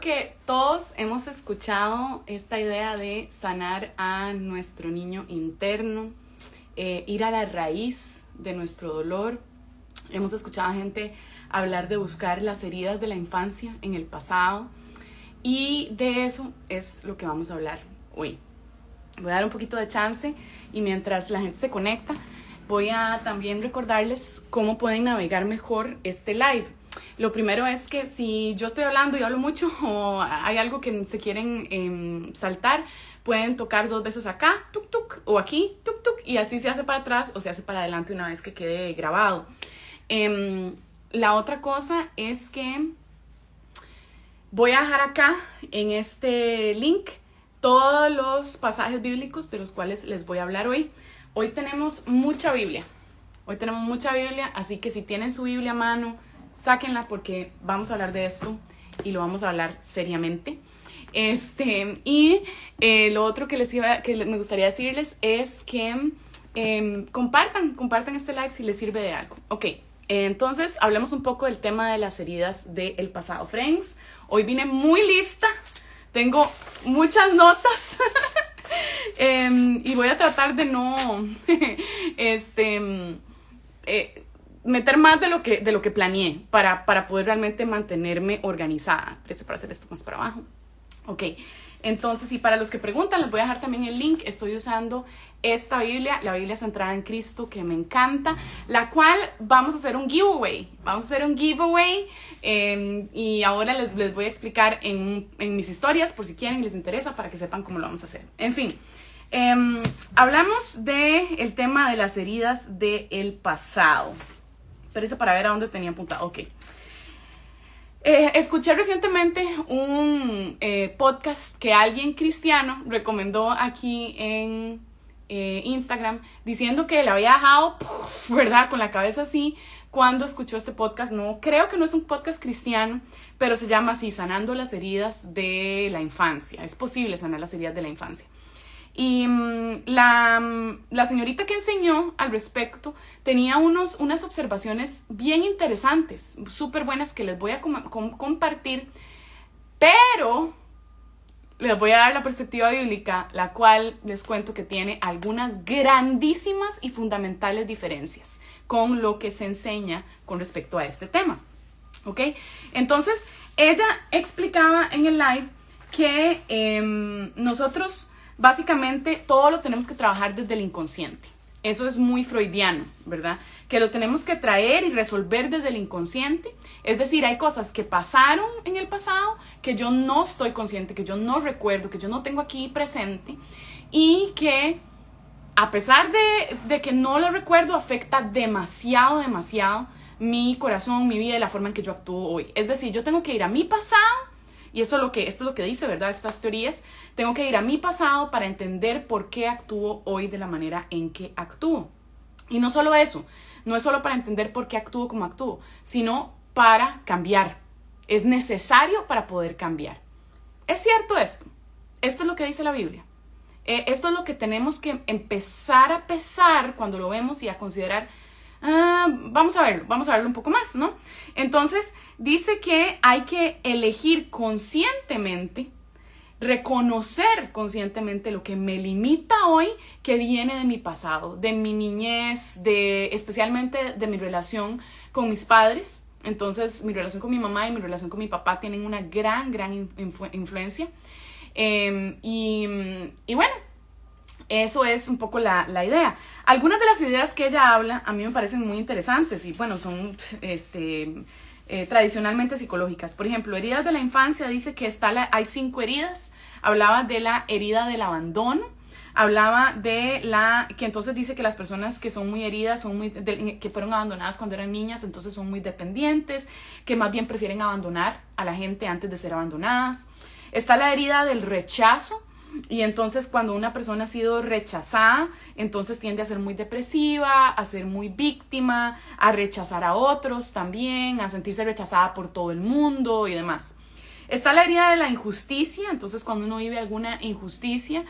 Que todos hemos escuchado esta idea de sanar a nuestro niño interno, ir a la raíz de nuestro dolor. Hemos escuchado a gente hablar de buscar las heridas de la infancia en el pasado, y de eso es lo que vamos a hablar hoy. Voy a dar un poquito de chance y mientras la gente se conecta voy a también recordarles cómo pueden navegar mejor este live. Lo primero es que si yo estoy hablando y hablo mucho o hay algo que se quieren saltar, pueden tocar 2 veces acá, tuk tuk, o aquí, tuk tuk, y así se hace para atrás o se hace para adelante una vez que quede grabado. La otra cosa es que voy a dejar acá en este link todos los pasajes bíblicos de los cuales les voy a hablar hoy. Hoy tenemos mucha Biblia, así que si tienen su Biblia a mano, sáquenla porque vamos a hablar de esto y lo vamos a hablar seriamente. Lo otro que me gustaría decirles es que compartan este live si les sirve de algo. Ok, entonces hablemos un poco del tema de las heridas del pasado. Friends, hoy vine muy lista, tengo muchas notas y voy a tratar de no meter más de lo que planeé para poder realmente mantenerme organizada. Preste para hacer esto más para abajo. Ok, entonces, y para los que preguntan, les voy a dejar también el link. Estoy usando esta Biblia, la Biblia Centrada en Cristo, que me encanta, la cual vamos a hacer un giveaway. Y ahora les voy a explicar en mis historias, por si quieren y les interesa, para que sepan cómo lo vamos a hacer. En fin, hablamos del tema de las heridas del pasado. Espérense para ver a dónde tenía apuntado. Ok. Escuché recientemente un podcast que alguien cristiano recomendó aquí en Instagram, diciendo que le había dejado, ¿verdad?, con la cabeza así cuando escuchó este podcast. No, creo que no es un podcast cristiano, pero se llama así, Sanando las heridas de la infancia. Es posible sanar las heridas de la infancia. Y la señorita que enseñó al respecto tenía unas observaciones bien interesantes, súper buenas, que les voy a compartir, pero les voy a dar la perspectiva bíblica, la cual les cuento que tiene algunas grandísimas y fundamentales diferencias con lo que se enseña con respecto a este tema. ¿Ok? Entonces, ella explicaba en el live que nosotros básicamente todo lo tenemos que trabajar desde el inconsciente. Eso es muy freudiano, ¿verdad? Que lo tenemos que traer y resolver desde el inconsciente. Es decir, hay cosas que pasaron en el pasado que yo no estoy consciente, que yo no recuerdo, que yo no tengo aquí presente, y que a pesar de que no lo recuerdo, afecta demasiado mi corazón, mi vida y la forma en que yo actúo hoy. Es decir, yo tengo que ir a mi pasado. Y esto es lo que dice, ¿verdad? Estas teorías. Tengo que ir a mi pasado para entender por qué actúo hoy de la manera en que actúo. Y no solo eso, no es solo para entender por qué actúo como actúo, sino para cambiar. Es necesario para poder cambiar. ¿Es cierto esto? Esto es lo que dice la Biblia. Esto es lo que tenemos que empezar a pesar cuando lo vemos y a considerar. Vamos a verlo un poco más, ¿no? Entonces, dice que hay que elegir conscientemente, reconocer conscientemente lo que me limita hoy, que viene de mi pasado, de mi niñez, especialmente de mi relación con mis padres. Entonces, mi relación con mi mamá y mi relación con mi papá tienen una gran influencia. Y bueno, eso es un poco la idea. Algunas de las ideas que ella habla a mí me parecen muy interesantes y bueno, son tradicionalmente psicológicas. Por ejemplo, heridas de la infancia, dice que hay 5 heridas. Hablaba de la herida del abandono. Hablaba que entonces dice que las personas que son muy heridas, que fueron abandonadas cuando eran niñas, entonces son muy dependientes, que más bien prefieren abandonar a la gente antes de ser abandonadas. Está la herida del rechazo. Y entonces cuando una persona ha sido rechazada, entonces tiende a ser muy depresiva, a ser muy víctima, a rechazar a otros también, a sentirse rechazada por todo el mundo y demás. Está la herida de la injusticia. Entonces cuando uno vive alguna injusticia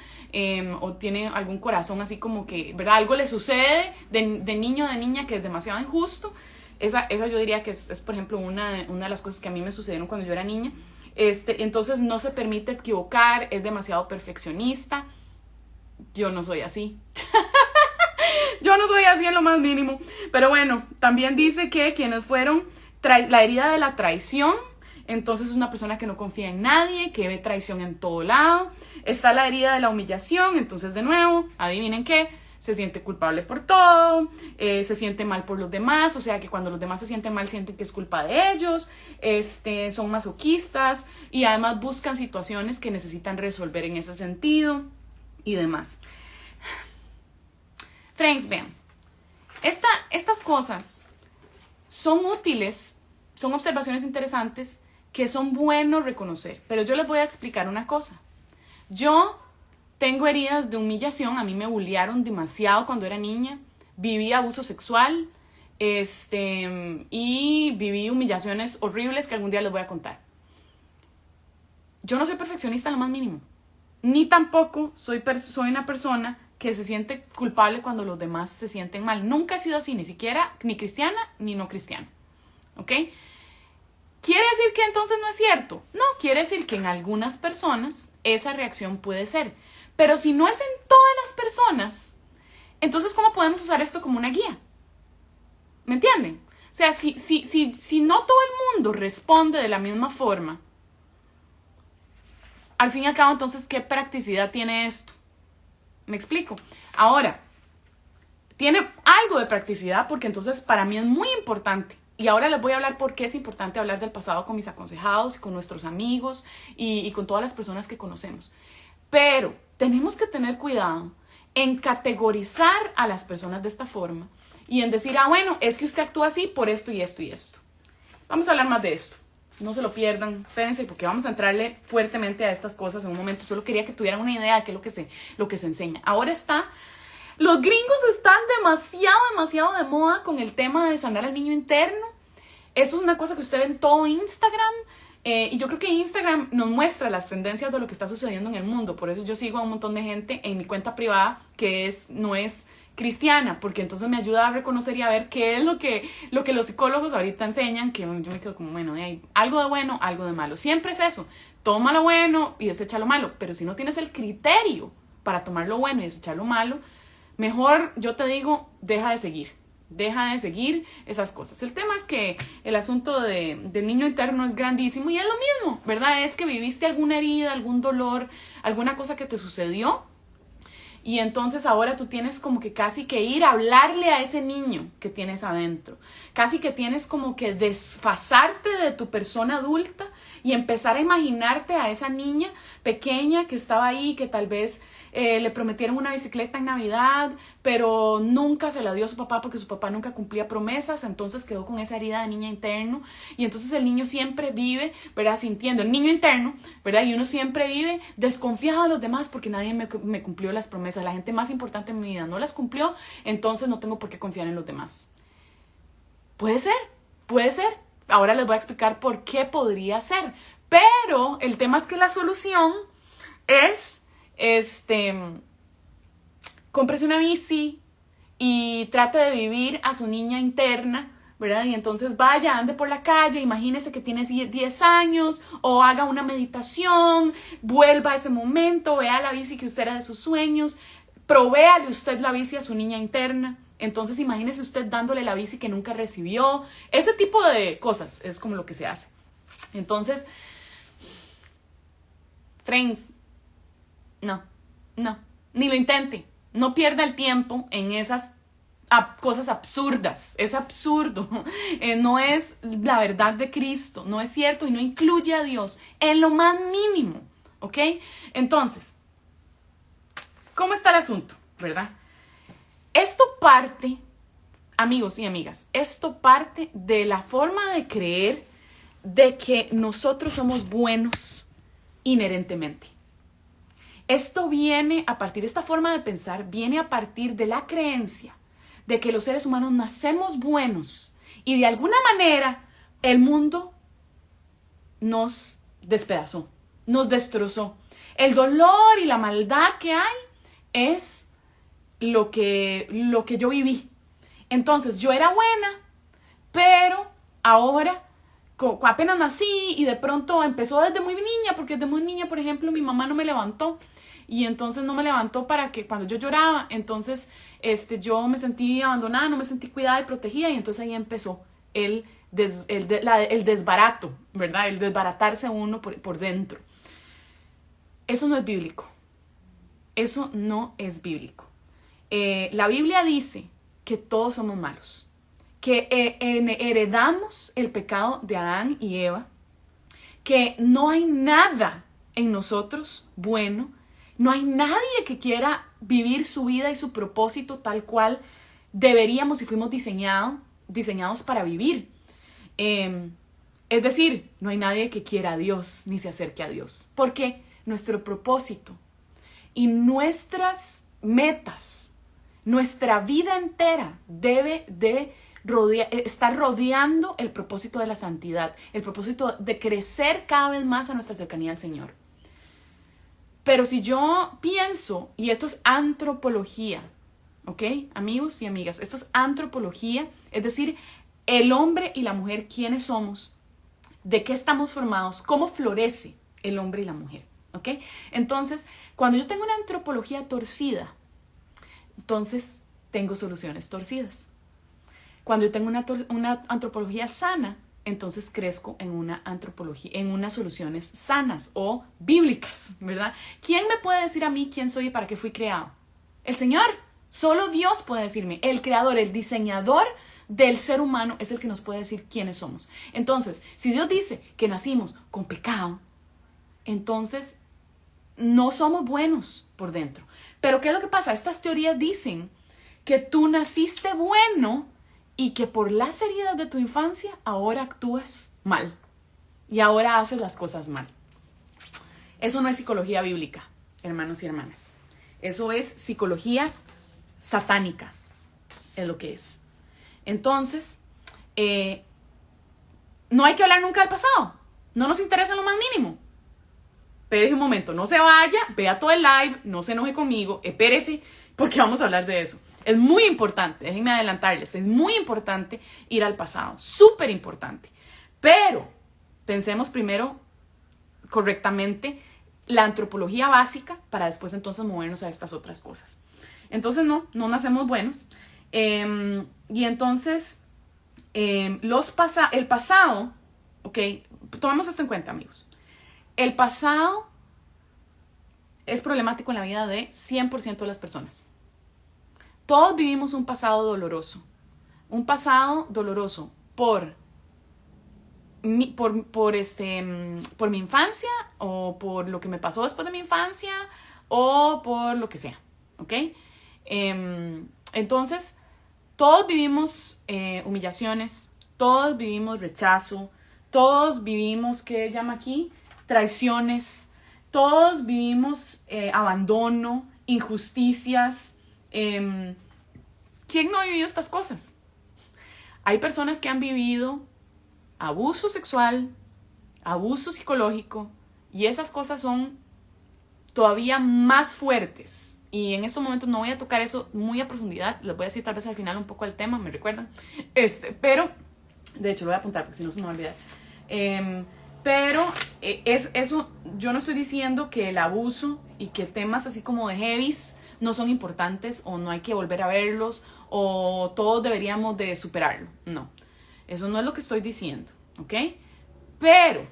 o tiene algún corazón así como que, ¿verdad?, algo le sucede de niño o de niña que es demasiado injusto. Esa yo diría que es por ejemplo, una de las cosas que a mí me sucedieron cuando yo era niña. entonces no se permite equivocar, es demasiado perfeccionista. Yo no soy así. Yo no soy así en lo más mínimo. Pero bueno, también dice que quienes fueron la herida de la traición, entonces es una persona que no confía en nadie, que ve traición en todo lado. Está la herida de la humillación, entonces de nuevo, adivinen qué, se siente culpable por todo, se siente mal por los demás, o sea que cuando los demás se sienten mal sienten que es culpa de ellos, son masoquistas y además buscan situaciones que necesitan resolver en ese sentido y demás. Friends, vean, estas cosas son útiles, son observaciones interesantes que son buenos reconocer, pero yo les voy a explicar una cosa. Yo tengo heridas de humillación, a mí me bullearon demasiado cuando era niña, viví abuso sexual, y viví humillaciones horribles que algún día les voy a contar. Yo no soy perfeccionista en lo más mínimo, ni tampoco soy una persona que se siente culpable cuando los demás se sienten mal. Nunca he sido así, ni siquiera ni cristiana ni no cristiana, ¿ok? ¿Quiere decir que entonces no es cierto? No, quiere decir que en algunas personas esa reacción puede ser. Pero si no es en todas las personas, entonces ¿cómo podemos usar esto como una guía? ¿Me entienden? O sea, si no todo el mundo responde de la misma forma, al fin y al cabo, entonces, ¿qué practicidad tiene esto? ¿Me explico? Ahora, tiene algo de practicidad porque entonces para mí es muy importante. Y ahora les voy a hablar por qué es importante hablar del pasado con mis aconsejados, con nuestros amigos y con todas las personas que conocemos. Pero tenemos que tener cuidado en categorizar a las personas de esta forma y en decir, bueno, es que usted actúa así por esto y esto y esto. Vamos a hablar más de esto. No se lo pierdan, espérense, porque vamos a entrarle fuertemente a estas cosas en un momento. Solo quería que tuvieran una idea de qué es lo que se enseña. Ahora los gringos están demasiado de moda con el tema de sanar al niño interno. Eso es una cosa que usted ve en todo Instagram. Y yo creo que Instagram nos muestra las tendencias de lo que está sucediendo en el mundo. Por eso yo sigo a un montón de gente en mi cuenta privada que no es cristiana, porque entonces me ayuda a reconocer y a ver qué es lo que los psicólogos ahorita enseñan, que yo me quedo como, bueno, hay algo de bueno, algo de malo. Siempre es eso, toma lo bueno y desecha lo malo, pero si no tienes el criterio para tomar lo bueno y desechar lo malo, mejor yo te digo, deja de seguir esas cosas. El tema es que el asunto del niño interno es grandísimo y es lo mismo, ¿verdad? Es que viviste alguna herida, algún dolor, alguna cosa que te sucedió. Y entonces ahora tú tienes como que casi que ir a hablarle a ese niño que tienes adentro. Casi que tienes como que desfasarte de tu persona adulta y empezar a imaginarte a esa niña pequeña que estaba ahí, que tal vez le prometieron una bicicleta en Navidad, pero nunca se la dio a su papá porque su papá nunca cumplía promesas, entonces quedó con esa herida de niña interno. Y entonces el niño siempre vive, ¿verdad? Sintiendo, el niño interno, ¿verdad? Y uno siempre vive desconfiado de los demás porque nadie me cumplió las promesas. La gente más importante en mi vida no las cumplió, entonces no tengo por qué confiar en los demás. Puede ser. Ahora les voy a explicar por qué podría ser. Pero el tema es que la solución es, cómprese una bici y trate de vivir a su niña interna, ¿verdad? Y entonces vaya, ande por la calle, imagínese que tiene 10 años o haga una meditación, vuelva a ese momento, vea la bici que usted era de sus sueños, provéale usted la bici a su niña interna. Entonces imagínese usted dándole la bici que nunca recibió. Ese tipo de cosas es como lo que se hace. Entonces, friends, no, ni lo intente. No pierda el tiempo en esas cosas absurdas. Es absurdo. No es la verdad de Cristo. No es cierto y no incluye a Dios en lo más mínimo. ¿Ok? Entonces, ¿cómo está el asunto? ¿Verdad? Esto parte, amigos y amigas, esto parte de la forma de creer de que nosotros somos buenos inherentemente. Esto viene a partir, esta forma de pensar viene a partir de la creencia de que los seres humanos nacemos buenos y de alguna manera el mundo nos despedazó, nos destrozó. El dolor y la maldad que hay es lo que yo viví. Entonces yo era buena, pero ahora apenas nací y de pronto empezó desde muy niña, porque desde muy niña, por ejemplo, mi mamá no me levantó. Y entonces no me levantó para que cuando yo lloraba, entonces yo me sentí abandonada, no me sentí cuidada y protegida, y entonces ahí empezó el desbarato, ¿verdad? El desbaratarse uno por dentro. Eso no es bíblico. Eso no es bíblico. La Biblia dice que todos somos malos, que heredamos el pecado de Adán y Eva, que no hay nada en nosotros bueno. No hay nadie que quiera vivir su vida y su propósito tal cual deberíamos y fuimos diseñados para vivir. Es decir, no hay nadie que quiera a Dios ni se acerque a Dios. Porque nuestro propósito y nuestras metas, nuestra vida entera debe de estar rodeando el propósito de la santidad, el propósito de crecer cada vez más a nuestra cercanía al Señor. Pero si yo pienso, y esto es antropología, ¿ok? Amigos y amigas, esto es antropología, es decir, el hombre y la mujer, ¿quiénes somos? ¿De qué estamos formados? ¿Cómo florece el hombre y la mujer? ¿Ok? Entonces, cuando yo tengo una antropología torcida, entonces tengo soluciones torcidas. Cuando yo tengo una antropología sana, entonces crezco en una antropología, en unas soluciones sanas o bíblicas, ¿verdad? ¿Quién me puede decir a mí quién soy y para qué fui creado? El Señor. Solo Dios puede decirme. El creador, el diseñador del ser humano es el que nos puede decir quiénes somos. Entonces, si Dios dice que nacimos con pecado, entonces no somos buenos por dentro. Pero ¿qué es lo que pasa? Estas teorías dicen que tú naciste bueno y que por las heridas de tu infancia ahora actúas mal y ahora haces las cosas mal. Eso no es psicología bíblica, hermanos y hermanas. Eso es psicología satánica, es lo que es. Entonces, no hay que hablar nunca del pasado. No nos interesa en lo más mínimo. Espere un momento, no se vaya, vea todo el live, no se enoje conmigo, espérese, porque vamos a hablar de eso. Es muy importante, déjenme adelantarles, es muy importante ir al pasado, súper importante. Pero pensemos primero correctamente la antropología básica para después entonces movernos a estas otras cosas. Entonces no nacemos buenos. Y entonces el pasado, ok, tomemos esto en cuenta, amigos. El pasado es problemático en la vida de 100% de las personas. Todos vivimos un pasado doloroso. Un pasado doloroso por mi infancia, o por lo que me pasó después de mi infancia, o por lo que sea, ¿ok? Entonces, todos vivimos humillaciones, todos vivimos rechazo, todos vivimos, ¿qué llama aquí? Traiciones, todos vivimos abandono, injusticias. ¿Quién no ha vivido estas cosas? Hay personas que han vivido abuso sexual, abuso psicológico, y esas cosas son todavía más fuertes. Y en estos momentos no voy a tocar eso muy a profundidad, les voy a decir tal vez al final un poco el tema, ¿me recuerdan? Pero, de hecho lo voy a apuntar porque si no se me va a olvidar. Eso, yo no estoy diciendo que el abuso y que temas así como de heavies no son importantes o no hay que volver a verlos o todos deberíamos de superarlo. No, eso no es lo que estoy diciendo, ¿ok? Pero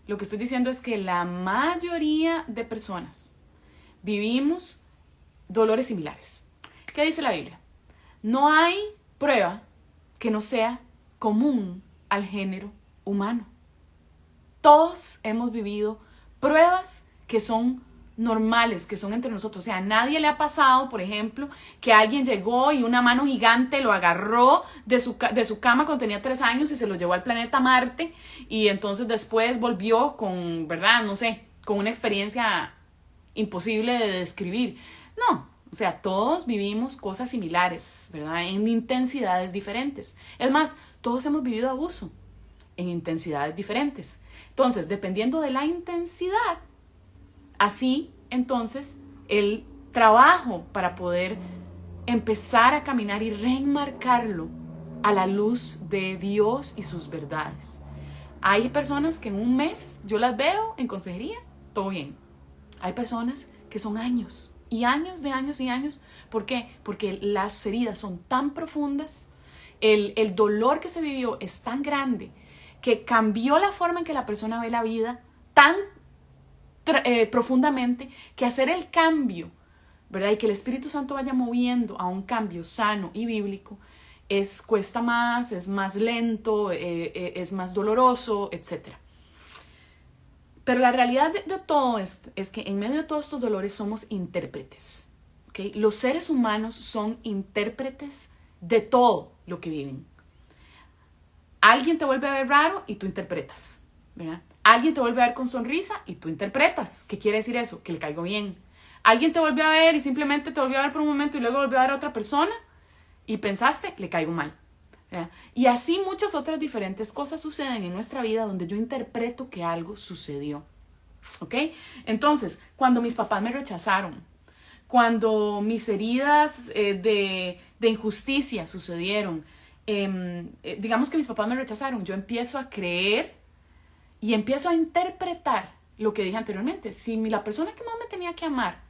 lo que estoy diciendo es que la mayoría de personas vivimos dolores similares. ¿Qué dice la Biblia? No hay prueba que no sea común al género humano. Todos hemos vivido pruebas que son normales, que son entre nosotros. O sea, a nadie le ha pasado, por ejemplo, que alguien llegó y una mano gigante lo agarró de su cama cuando tenía 3 años y se lo llevó al planeta Marte y entonces después volvió con, ¿verdad? No sé, con una experiencia imposible de describir. No, o sea, todos vivimos cosas similares, ¿verdad? En intensidades diferentes. Es más, todos hemos vivido abuso en intensidades diferentes. Entonces, dependiendo de la intensidad, así, entonces, el trabajo para poder empezar a caminar y reenmarcarlo a la luz de Dios y sus verdades Hay personas que en un mes yo las veo en consejería, todo bien. Hay personas que son años y años de años y años. ¿Por qué? Porque las heridas son tan profundas, el dolor que se vivió es tan grande, que cambió la forma en que la persona ve la vida tan profundamente, que hacer el cambio, ¿verdad? Y que el Espíritu Santo vaya moviendo a un cambio sano y bíblico, cuesta más, es más lento, es más doloroso, etc. Pero la realidad de todo esto es que en medio de todos estos dolores somos intérpretes, ¿okay? Los seres humanos son intérpretes de todo lo que viven. Alguien te vuelve a ver raro y tú interpretas, ¿verdad? Alguien te vuelve a ver con sonrisa y tú interpretas. ¿Qué quiere decir eso? Que le caigo bien. Alguien te volvió a ver y simplemente te volvió a ver por un momento y luego volvió a ver a otra persona y pensaste, le caigo mal, ¿verdad? Y así muchas otras diferentes cosas suceden en nuestra vida donde yo interpreto que algo sucedió, ¿ok? Entonces, cuando mis papás me rechazaron, cuando mis heridas de injusticia sucedieron, digamos que mis papás me rechazaron, yo empiezo a creer y empiezo a interpretar lo que dije anteriormente. Si la persona que más me tenía que amar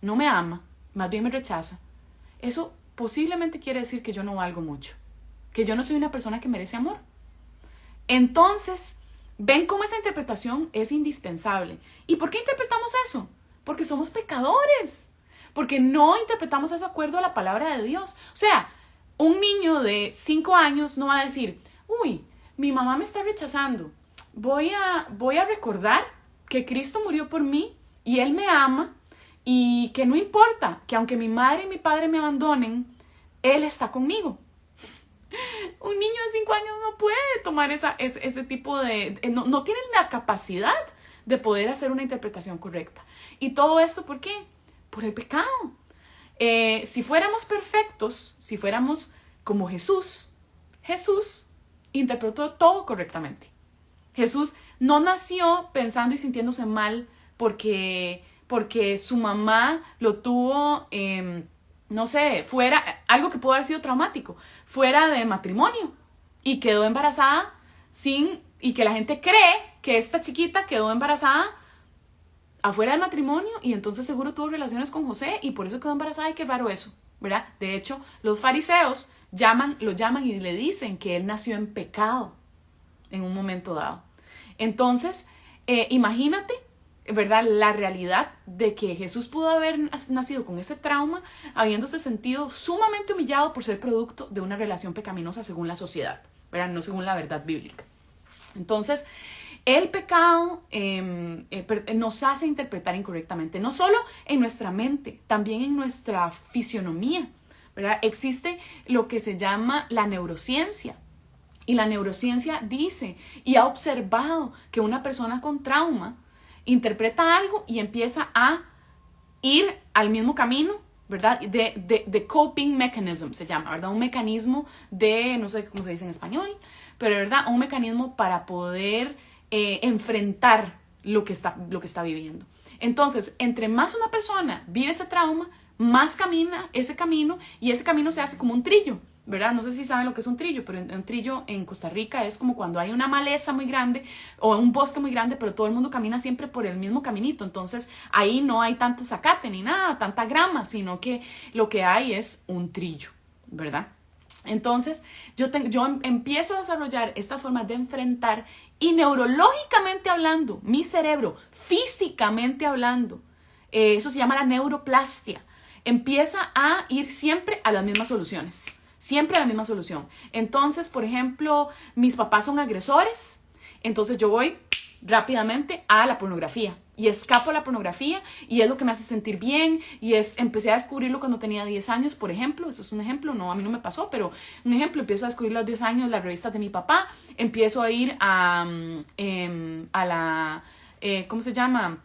no me ama, más bien me rechaza, eso posiblemente quiere decir que yo no valgo mucho, que yo no soy una persona que merece amor. Entonces, ven cómo esa interpretación es indispensable. ¿Y por qué interpretamos eso? Porque somos pecadores, porque no interpretamos eso de acuerdo a la palabra de Dios. O sea, un niño de 5 años no va a decir, uy, mi mamá me está rechazando, voy a recordar que Cristo murió por mí y Él me ama y que no importa, que aunque mi madre y mi padre me abandonen, Él está conmigo. Un niño de 5 años no puede tomar ese tipo de... No tiene la capacidad de poder hacer una interpretación correcta. ¿Y todo esto por qué? Por el pecado. Si fuéramos perfectos, si fuéramos como Jesús interpretó todo correctamente. Jesús no nació pensando y sintiéndose mal porque su mamá lo tuvo, no sé, fuera, algo que pudo haber sido traumático, fuera de matrimonio y quedó embarazada y que la gente cree que esta chiquita quedó embarazada afuera del matrimonio y entonces seguro tuvo relaciones con José y por eso quedó embarazada y qué raro eso, ¿verdad? De hecho, los fariseos lo llaman y le dicen que él nació en pecado en un momento dado. Entonces, imagínate, ¿verdad? La realidad de que Jesús pudo haber nacido con ese trauma, habiéndose sentido sumamente humillado por ser producto de una relación pecaminosa según la sociedad, ¿verdad? No según la verdad bíblica. Entonces, el pecado nos hace interpretar incorrectamente, no solo en nuestra mente, también en nuestra fisionomía, ¿verdad? Existe lo que se llama la neurociencia. Y la neurociencia dice y ha observado que una persona con trauma interpreta algo y empieza a ir al mismo camino, ¿verdad? De coping mechanism se llama, ¿verdad? Un mecanismo no sé cómo se dice en español, pero ¿verdad? Un mecanismo para poder enfrentar lo que está viviendo. Entonces, entre más una persona vive ese trauma, más camina ese camino y ese camino se hace como un trillo, ¿verdad? No sé si saben lo que es un trillo, pero un trillo en Costa Rica es como cuando hay una maleza muy grande o un bosque muy grande, pero todo el mundo camina siempre por el mismo caminito. Entonces ahí no hay tanto zacate ni nada, tanta grama, sino que lo que hay es un trillo, ¿verdad? Entonces yo empiezo a desarrollar estas formas de enfrentar y neurológicamente hablando, mi cerebro, físicamente hablando, eso se llama la neuroplastia, empieza a ir siempre a las mismas soluciones. Siempre la misma solución. Entonces, por ejemplo, mis papás son agresores, entonces yo voy rápidamente a la pornografía y escapo a la pornografía y es lo que me hace sentir bien y empecé a descubrirlo cuando tenía 10 años, por ejemplo. Eso es un ejemplo, no, a mí no me pasó, pero un ejemplo, empiezo a descubrir a los 10 años las revistas de mi papá, empiezo a ir a la, ¿cómo se llama?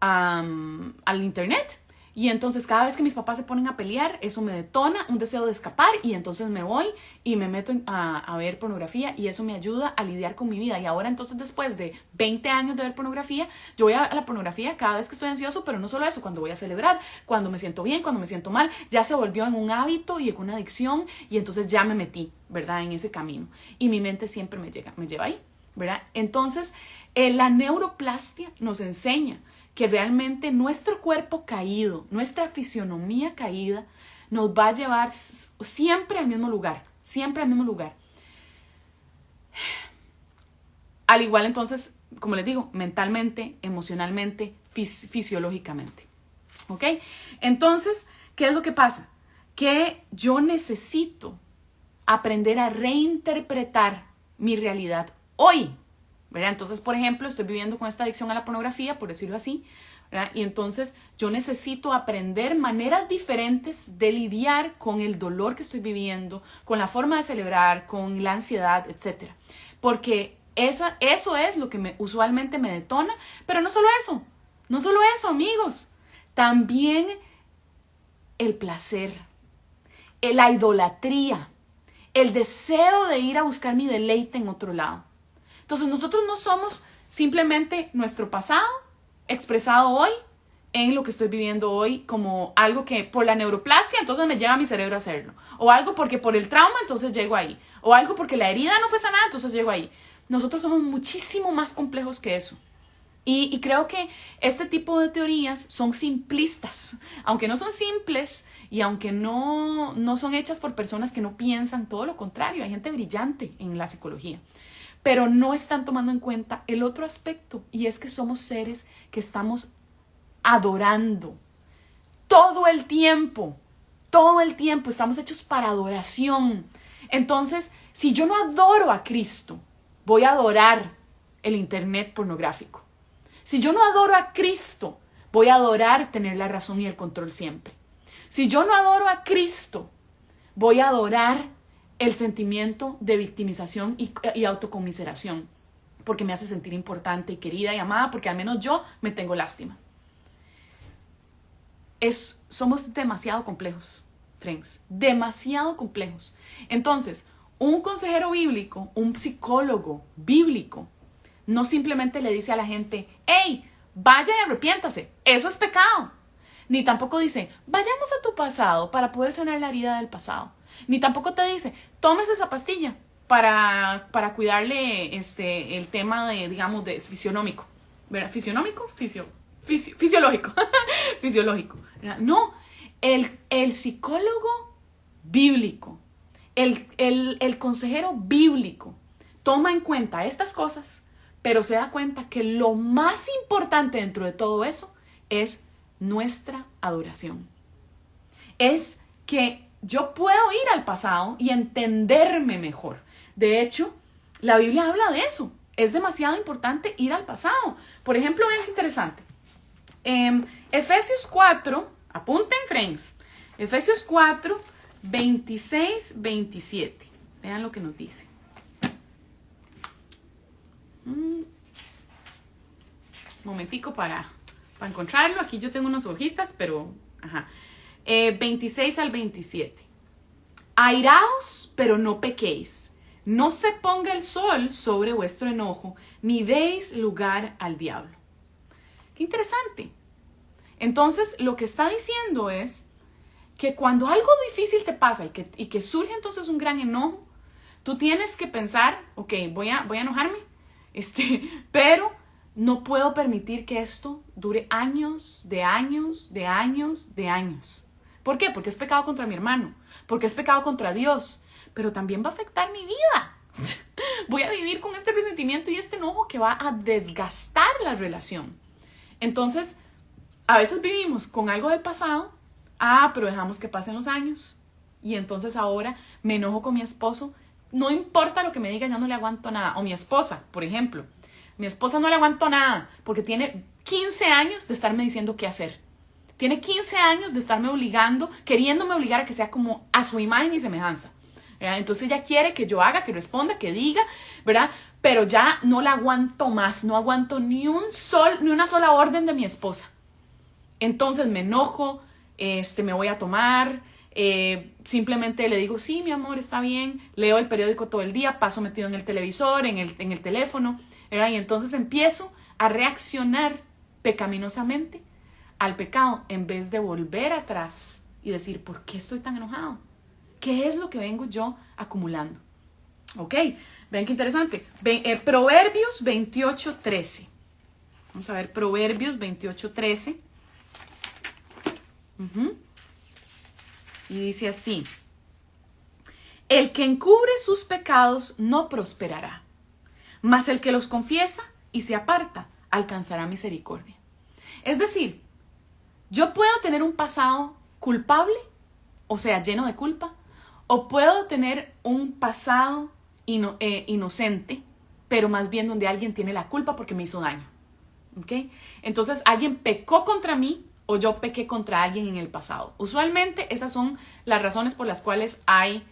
Al internet. Y entonces cada vez que mis papás se ponen a pelear, eso me detona un deseo de escapar y entonces me voy y me meto a ver pornografía y eso me ayuda a lidiar con mi vida. Y ahora entonces después de 20 años de ver pornografía, yo voy a la pornografía cada vez que estoy ansioso, pero no solo eso, cuando voy a celebrar, cuando me siento bien, cuando me siento mal, ya se volvió en un hábito y en una adicción y entonces ya me metí, ¿verdad? En ese camino. Y mi mente siempre me lleva ahí, ¿verdad? Entonces, la neuroplastia nos enseña que realmente nuestro cuerpo caído, nuestra fisionomía caída, nos va a llevar siempre al mismo lugar, siempre al mismo lugar. Al igual entonces, como les digo, mentalmente, emocionalmente, fisiológicamente. ¿Ok? Entonces, ¿qué es lo que pasa? Que yo necesito aprender a reinterpretar mi realidad hoy, ¿verdad? Entonces, por ejemplo, estoy viviendo con esta adicción a la pornografía, por decirlo así, ¿verdad? Y entonces yo necesito aprender maneras diferentes de lidiar con el dolor que estoy viviendo, con la forma de celebrar, con la ansiedad, etc. Porque eso es lo que usualmente me detona, pero no solo eso, amigos, también el placer, la idolatría, el deseo de ir a buscar mi deleite en otro lado. Entonces nosotros no somos simplemente nuestro pasado expresado hoy en lo que estoy viviendo hoy como algo que por la neuroplastia entonces me lleva a mi cerebro a hacerlo. O algo porque por el trauma entonces llego ahí. O algo porque la herida no fue sanada entonces llego ahí. Nosotros somos muchísimo más complejos que eso. Y creo que este tipo de teorías son simplistas. Aunque no son simples y aunque no son hechas por personas que no piensan, todo lo contrario. Hay gente brillante en la psicología. Pero no están tomando en cuenta el otro aspecto y es que somos seres que estamos adorando todo el tiempo estamos hechos para adoración. Entonces, si yo no adoro a Cristo, voy a adorar el internet pornográfico. Si yo no adoro a Cristo, voy a adorar tener la razón y el control siempre. Si yo no adoro a Cristo, voy a adorar el sentimiento de victimización y autocomiseración, porque me hace sentir importante y querida y amada, porque al menos yo me tengo lástima. Somos demasiado complejos, friends, demasiado complejos. Entonces, un consejero bíblico, un psicólogo bíblico, no simplemente le dice a la gente, hey, vaya y arrepiéntase, eso es pecado. Ni tampoco dice, vayamos a tu pasado para poder sanar la herida del pasado. Ni tampoco te dice, tomes esa pastilla para cuidarle el tema de, digamos, de fisionómico. ¿Verdad? ¿Fisionómico? Fisiológico. Fisiológico. ¿Verdad? No, el psicólogo bíblico, el consejero bíblico toma en cuenta estas cosas, pero se da cuenta que lo más importante dentro de todo eso es nuestra adoración. Es que yo puedo ir al pasado y entenderme mejor. De hecho, la Biblia habla de eso. Es demasiado importante ir al pasado. Por ejemplo, es interesante. Efesios 4, apunten, friends. Efesios 4, 26, 27. Vean lo que nos dice. Momentico para encontrarlo. Aquí yo tengo unas hojitas, pero... Ajá. 26 al 27. Airaos, pero no pequéis. No se ponga el sol sobre vuestro enojo, ni deis lugar al diablo. Qué interesante. Entonces, lo que está diciendo es que cuando algo difícil te pasa y que surge entonces un gran enojo, tú tienes que pensar, ok, voy a enojarme, pero no puedo permitir que esto dure años, de años, de años, de años. ¿Por qué? Porque es pecado contra mi hermano, porque es pecado contra Dios, pero también va a afectar mi vida. Voy a vivir con este resentimiento y este enojo que va a desgastar la relación. Entonces, a veces vivimos con algo del pasado, pero dejamos que pasen los años y entonces ahora me enojo con mi esposo. No importa lo que me diga, ya no le aguanto nada. O mi esposa, por ejemplo. Mi esposa no le aguanto nada porque tiene 15 años de estarme diciendo qué hacer. Tiene 15 años de estarme obligando, queriéndome obligar a que sea como a su imagen y semejanza. ¿Verdad? Entonces ella quiere que yo haga, que responda, que diga, ¿verdad? Pero ya no la aguanto más, no aguanto ni una sola orden de mi esposa. Entonces me enojo, me voy a tomar, simplemente le digo, sí, mi amor, está bien, leo el periódico todo el día, paso metido en el televisor, en el teléfono, ¿verdad? Y entonces empiezo a reaccionar pecaminosamente al pecado en vez de volver atrás y decir, ¿por qué estoy tan enojado? ¿Qué es lo que vengo yo acumulando? Ok, ven qué interesante. Proverbios 28:13. Vamos a ver Proverbios 28:13. Y dice así: el que encubre sus pecados no prosperará, mas el que los confiesa y se aparta alcanzará misericordia. Es decir, yo puedo tener un pasado culpable, o sea, lleno de culpa, o puedo tener un pasado inocente, pero más bien donde alguien tiene la culpa porque me hizo daño. ¿Okay? Entonces, alguien pecó contra mí o yo pequé contra alguien en el pasado. Usualmente, esas son las razones por las cuales hay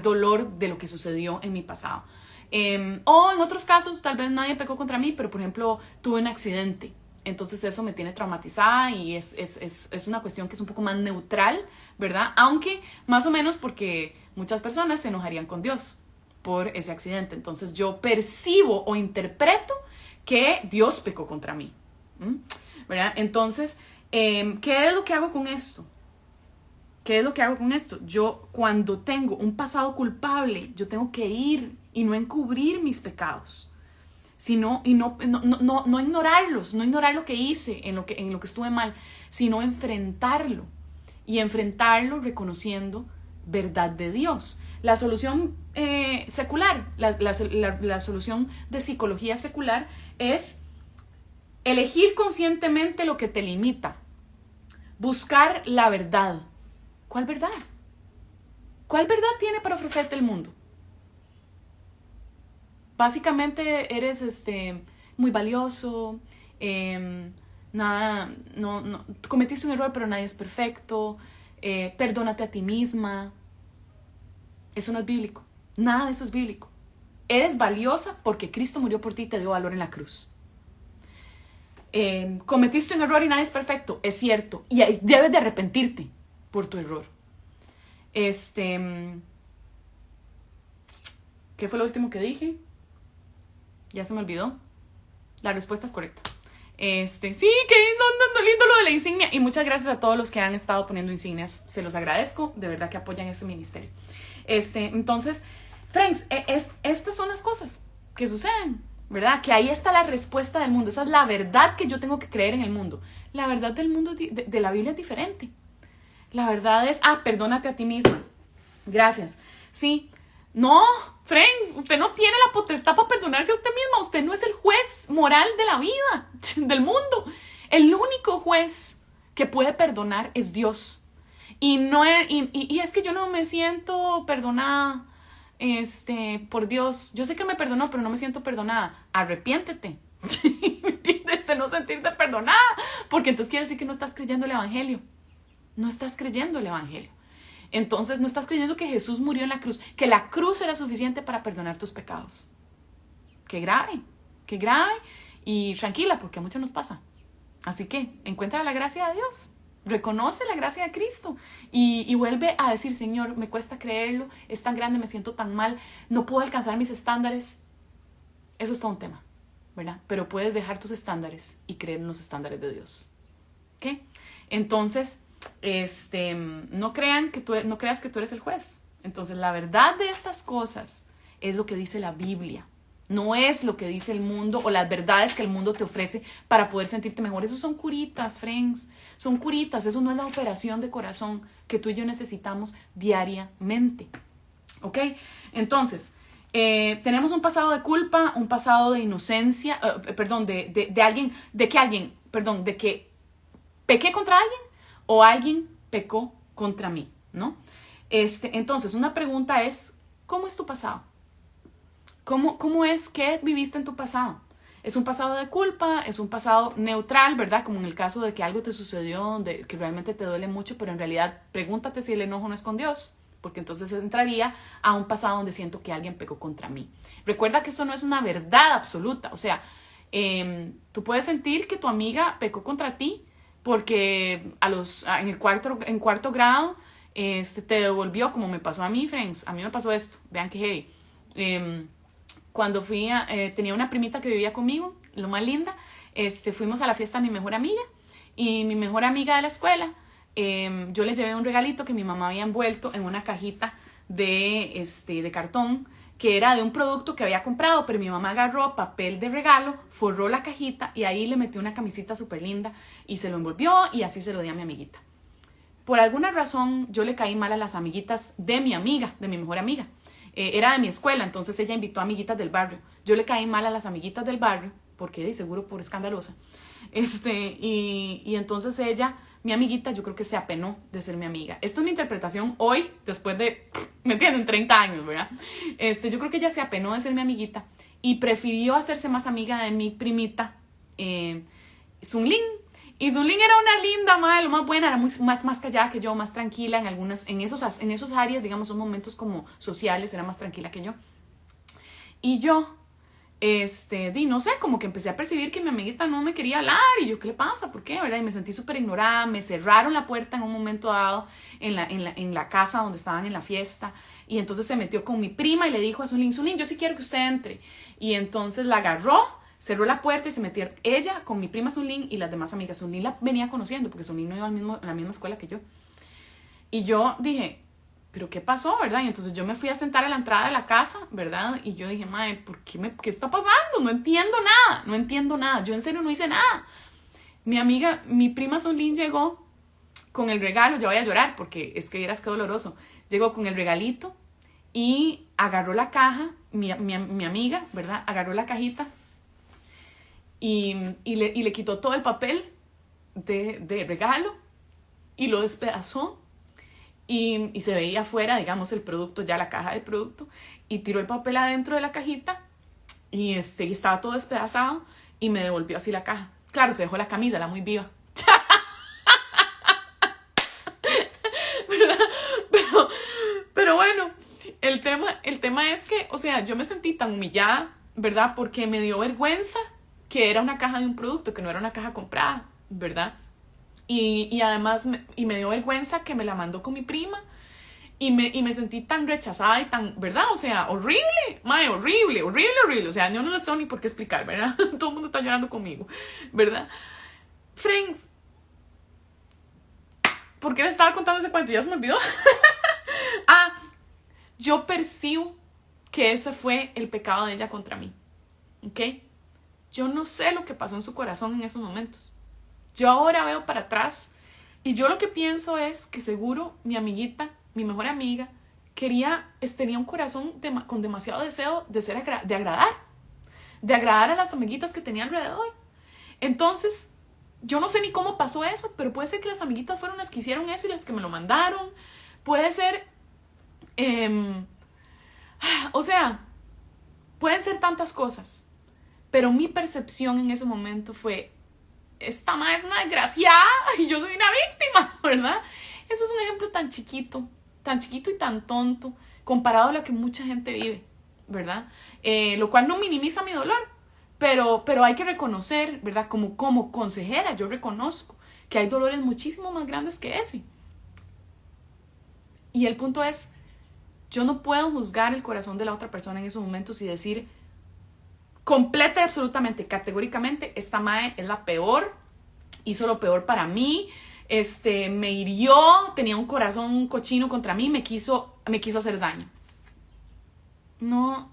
dolor de lo que sucedió en mi pasado. O en otros casos, tal vez nadie pecó contra mí, pero por ejemplo, tuve un accidente. Entonces eso me tiene traumatizada y es una cuestión que es un poco más neutral, ¿verdad? Aunque más o menos porque muchas personas se enojarían con Dios por ese accidente. Entonces yo percibo o interpreto que Dios pecó contra mí, ¿verdad? Entonces, ¿qué es lo que hago con esto? ¿Qué es lo que hago con esto? Yo, cuando tengo un pasado culpable, yo tengo que ir y no encubrir mis pecados, sino, y no ignorarlos, no ignorar lo que hice, en lo que estuve mal, sino enfrentarlo. Y enfrentarlo reconociendo verdad de Dios. La solución secular, la solución de psicología secular es elegir conscientemente lo que te limita. Buscar la verdad. ¿Cuál verdad? ¿Cuál verdad tiene para ofrecerte el mundo? Básicamente eres muy valioso, cometiste un error pero nadie es perfecto, perdónate a ti misma. Eso no es bíblico, nada de eso es bíblico. Eres valiosa porque Cristo murió por ti y te dio valor en la cruz. Cometiste un error y nadie es perfecto, es cierto, y debes de arrepentirte por tu error. ¿Qué fue lo último que dije? Ya se me olvidó. La respuesta es correcta. Sí, qué lindo lo de la insignia. Y muchas gracias a todos los que han estado poniendo insignias. Se los agradezco. De verdad que apoyan este ministerio. Entonces, friends, estas son las cosas que suceden, ¿verdad? Que ahí está la respuesta del mundo. Esa es la verdad que yo tengo que creer en el mundo. La verdad del mundo de la Biblia es diferente. La verdad es, perdónate a ti misma. Gracias. Sí. No, friends, usted no tiene la potestad para perdonarse a usted misma. Usted no es el juez moral de la vida, del mundo. El único juez que puede perdonar es Dios. Y es que yo no me siento perdonada por Dios. Yo sé que me perdonó, pero no me siento perdonada. Arrepiéntete. ¿Me entiendes? De no sentirte perdonada. Porque entonces quiere decir que no estás creyendo el evangelio. No estás creyendo el evangelio. Entonces no estás creyendo que Jesús murió en la cruz, que la cruz era suficiente para perdonar tus pecados. Qué grave. Y tranquila, porque a muchos nos pasa. Así que encuentra la gracia de Dios. Reconoce la gracia de Cristo y vuelve a decir, Señor, me cuesta creerlo, es tan grande, me siento tan mal, no puedo alcanzar mis estándares. Eso es todo un tema, ¿verdad? Pero puedes dejar tus estándares y creer en los estándares de Dios. ¿Ok? Entonces, no creas que tú eres el juez. Entonces, la verdad de estas cosas es lo que dice la Biblia. No es lo que dice el mundo o las verdades que el mundo te ofrece para poder sentirte mejor. Eso son curitas, friends. Son curitas. Eso no es la operación de corazón que tú y yo necesitamos diariamente. ¿Ok? Entonces, tenemos un pasado de culpa, un pasado de inocencia, de que pequé contra alguien o alguien pecó contra mí, ¿no? Entonces, una pregunta es, ¿cómo es tu pasado? ¿Cómo es que viviste en tu pasado? ¿Es un pasado de culpa? ¿Es un pasado neutral, verdad? Como en el caso de que algo te sucedió, que realmente te duele mucho, pero en realidad pregúntate si el enojo no es con Dios, porque entonces entraría a un pasado donde siento que alguien pecó contra mí. Recuerda que esto no es una verdad absoluta, o sea, tú puedes sentir que tu amiga pecó contra ti, porque en cuarto grado te devolvió, como me pasó a mí, friends. A mí me pasó esto, vean qué heavy. Cuando tenía una primita que vivía conmigo, lo más linda, fuimos a la fiesta de mi mejor amiga, y mi mejor amiga de la escuela, yo le llevé un regalito que mi mamá había envuelto en una cajita de cartón, que era de un producto que había comprado, pero mi mamá agarró papel de regalo, forró la cajita y ahí le metió una camisita súper linda y se lo envolvió y así se lo di a mi amiguita. Por alguna razón yo le caí mal a las amiguitas de mi amiga, de mi mejor amiga. Era de mi escuela, entonces ella invitó a amiguitas del barrio. Yo le caí mal a las amiguitas del barrio, porque de seguro por escandalosa. Y entonces ella, mi amiguita, yo creo que se apenó de ser mi amiga. Esto es mi interpretación hoy, después de, ¿me entienden? 30 años, ¿verdad? Yo creo que ella se apenó de ser mi amiguita y prefirió hacerse más amiga de mi primita, Sunlin. Y Sunlin era una linda madre, lo más buena, era más callada que yo, más tranquila en esos áreas, digamos, son momentos como sociales, era más tranquila que yo. Y yo, no sé, como que empecé a percibir que mi amiguita no me quería hablar, y yo, ¿qué le pasa? ¿Por qué? ¿Verdad? Y me sentí súper ignorada, me cerraron la puerta en un momento dado en la casa donde estaban en la fiesta, y entonces se metió con mi prima y le dijo a Sunlin, yo sí quiero que usted entre. Y entonces la agarró, cerró la puerta y se metió ella con mi prima Sunlin y las demás amigas. Sunlin la venía conociendo porque Sunlin no iba a la misma escuela que yo. Y yo dije, ¿pero qué pasó, verdad? Y entonces yo me fui a sentar a la entrada de la casa, ¿verdad? Y yo dije, madre, ¿qué está pasando? No entiendo nada. Yo en serio no hice nada. Mi prima Sunlin llegó con el regalo, ya voy a llorar porque es que vieras qué doloroso. Llegó con el regalito y agarró la caja, mi amiga, ¿verdad? Agarró la cajita y le quitó todo el papel de regalo y lo despedazó. Y se veía afuera, digamos, el producto, ya la caja del producto, y tiró el papel adentro de la cajita y estaba todo despedazado y me devolvió así la caja. Claro, se dejó la camisa, la muy viva. pero bueno, el tema es que, o sea, yo me sentí tan humillada, ¿verdad? Porque me dio vergüenza que era una caja de un producto, que no era una caja comprada, ¿verdad? Y además me dio vergüenza que me la mandó con mi prima y me sentí tan rechazada y tan, ¿verdad? O sea, horrible, mae, horrible. O sea, yo no les tengo ni por qué explicar, ¿verdad? Todo el mundo está llorando conmigo, ¿verdad? Friends, ¿por qué les estaba contando ese cuento? Ya se me olvidó. Yo percibo que ese fue el pecado de ella contra mí, ¿ok? Yo no sé lo que pasó en su corazón en esos momentos. Yo ahora veo para atrás y yo lo que pienso es que seguro mi amiguita, mi mejor amiga, tenía un corazón con demasiado deseo de agradar a las amiguitas que tenía alrededor. Entonces, yo no sé ni cómo pasó eso, pero puede ser que las amiguitas fueron las que hicieron eso y las que me lo mandaron. Puede ser, o sea, pueden ser tantas cosas, pero mi percepción en ese momento fue: esta madre es una desgraciada y yo soy una víctima, ¿verdad? Eso es un ejemplo tan chiquito y tan tonto comparado a lo que mucha gente vive, ¿verdad? Lo cual no minimiza mi dolor, pero hay que reconocer, ¿verdad? Como consejera, yo reconozco que hay dolores muchísimo más grandes que ese. Y el punto es, yo no puedo juzgar el corazón de la otra persona en esos momentos y decir completa y absolutamente, categóricamente, esta mae es la peor, hizo lo peor para mí, me hirió, tenía un corazón cochino contra mí, me quiso hacer daño. No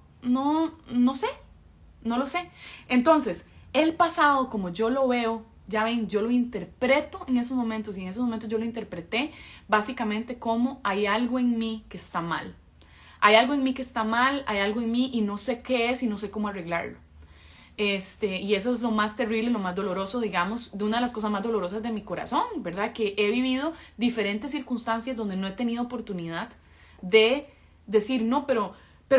sé, no lo sé. Entonces, el pasado, como yo lo veo, ya ven, yo lo interpreto en esos momentos, y en esos momentos yo lo interpreté básicamente como hay algo en mí que está mal. Hay algo en mí que está mal, hay algo en mí y no sé qué es y no sé cómo arreglarlo. Y eso es lo más terrible, lo más doloroso, digamos, de una de las cosas más dolorosas de mi corazón, ¿verdad? Que he vivido diferentes circunstancias donde no he tenido oportunidad de decir, no, pero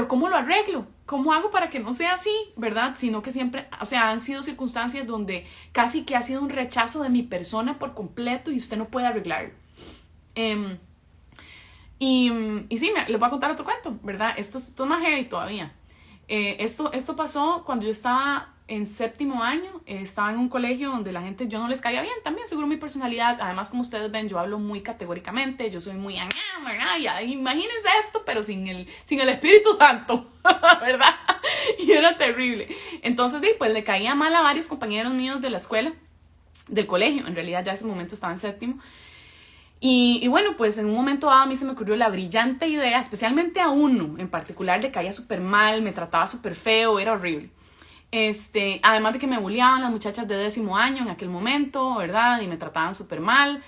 ¿cómo lo arreglo? ¿Cómo hago para que no sea así, verdad? Sino que siempre, o sea, han sido circunstancias donde casi que ha sido un rechazo de mi persona por completo y usted no puede arreglarlo. Y sí, les voy a contar otro cuento, ¿verdad? Esto es más heavy todavía. Esto pasó cuando yo estaba en séptimo año, estaba en un colegio donde la gente, yo no les caía bien, también seguro mi personalidad, además como ustedes ven, yo hablo muy categóricamente, yo soy muy, imagínense esto, pero sin el Espíritu Santo, ¿verdad? Y era terrible. Entonces, pues le caía mal a varios compañeros míos de la escuela, del colegio, en realidad ya ese momento estaba en séptimo. Y bueno, pues en un momento dado a mí se me ocurrió la brillante idea, especialmente a uno en particular, le caía súper mal, me trataba súper feo, era horrible. Además de que me bulleaban las muchachas de 10º año en aquel momento, ¿verdad? Y me trataban súper mal.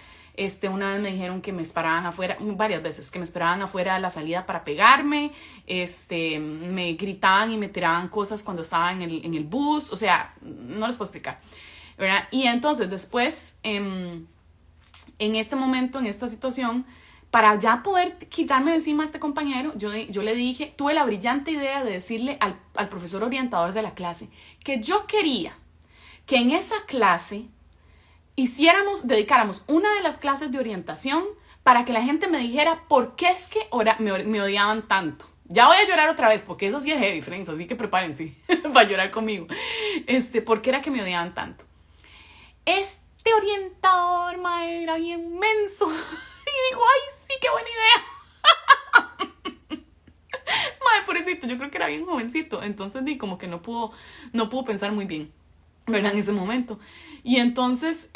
Una vez me dijeron que me esperaban afuera, varias veces, que me esperaban afuera de la salida para pegarme. Me gritaban y me tiraban cosas cuando estaba en el bus. O sea, no les puedo explicar, ¿verdad? Y entonces después, en este momento, en esta situación, para ya poder quitarme de encima a este compañero, yo le dije, tuve la brillante idea de decirle al profesor orientador de la clase que yo quería que en esa clase dedicáramos una de las clases de orientación para que la gente me dijera por qué es que me odiaban tanto. Ya voy a llorar otra vez, porque eso sí es heavy, friends, así que prepárense para llorar conmigo. ¿Por qué era que me odiaban tanto? Este orientador, mae, era bien menso. Y dijo, ay, sí, qué buena idea. Mae, pobrecito, yo creo que era bien jovencito. Entonces, como que no pudo pensar muy bien, ¿verdad? En ese momento. Y entonces,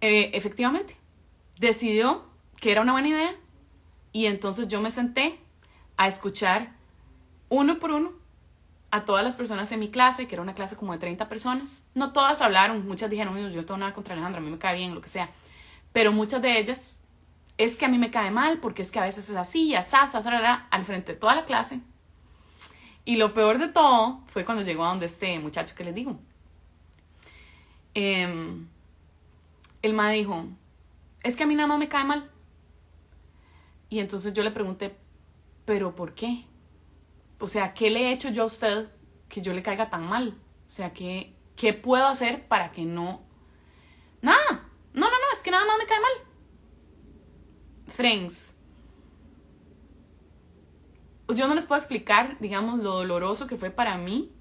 efectivamente, decidió que era una buena idea. Y entonces yo me senté a escuchar uno por uno a todas las personas en mi clase, que era una clase como de 30 personas. No todas hablaron, muchas dijeron, yo no tengo nada contra Alejandra, a mí me cae bien, lo que sea. Pero muchas de ellas, es que a mí me cae mal, porque es que a veces es así, y así, al frente de toda la clase. Y lo peor de todo fue cuando llegó a donde este muchacho que les digo. El ma dijo, es que a mí nada más me cae mal. Y entonces yo le pregunté, ¿pero por qué? O sea, ¿qué le he hecho yo a usted que yo le caiga tan mal? O sea, ¿qué puedo hacer para que no? Nada. No, es que nada más me cae mal. Friends, yo no les puedo explicar, digamos, lo doloroso que fue para mí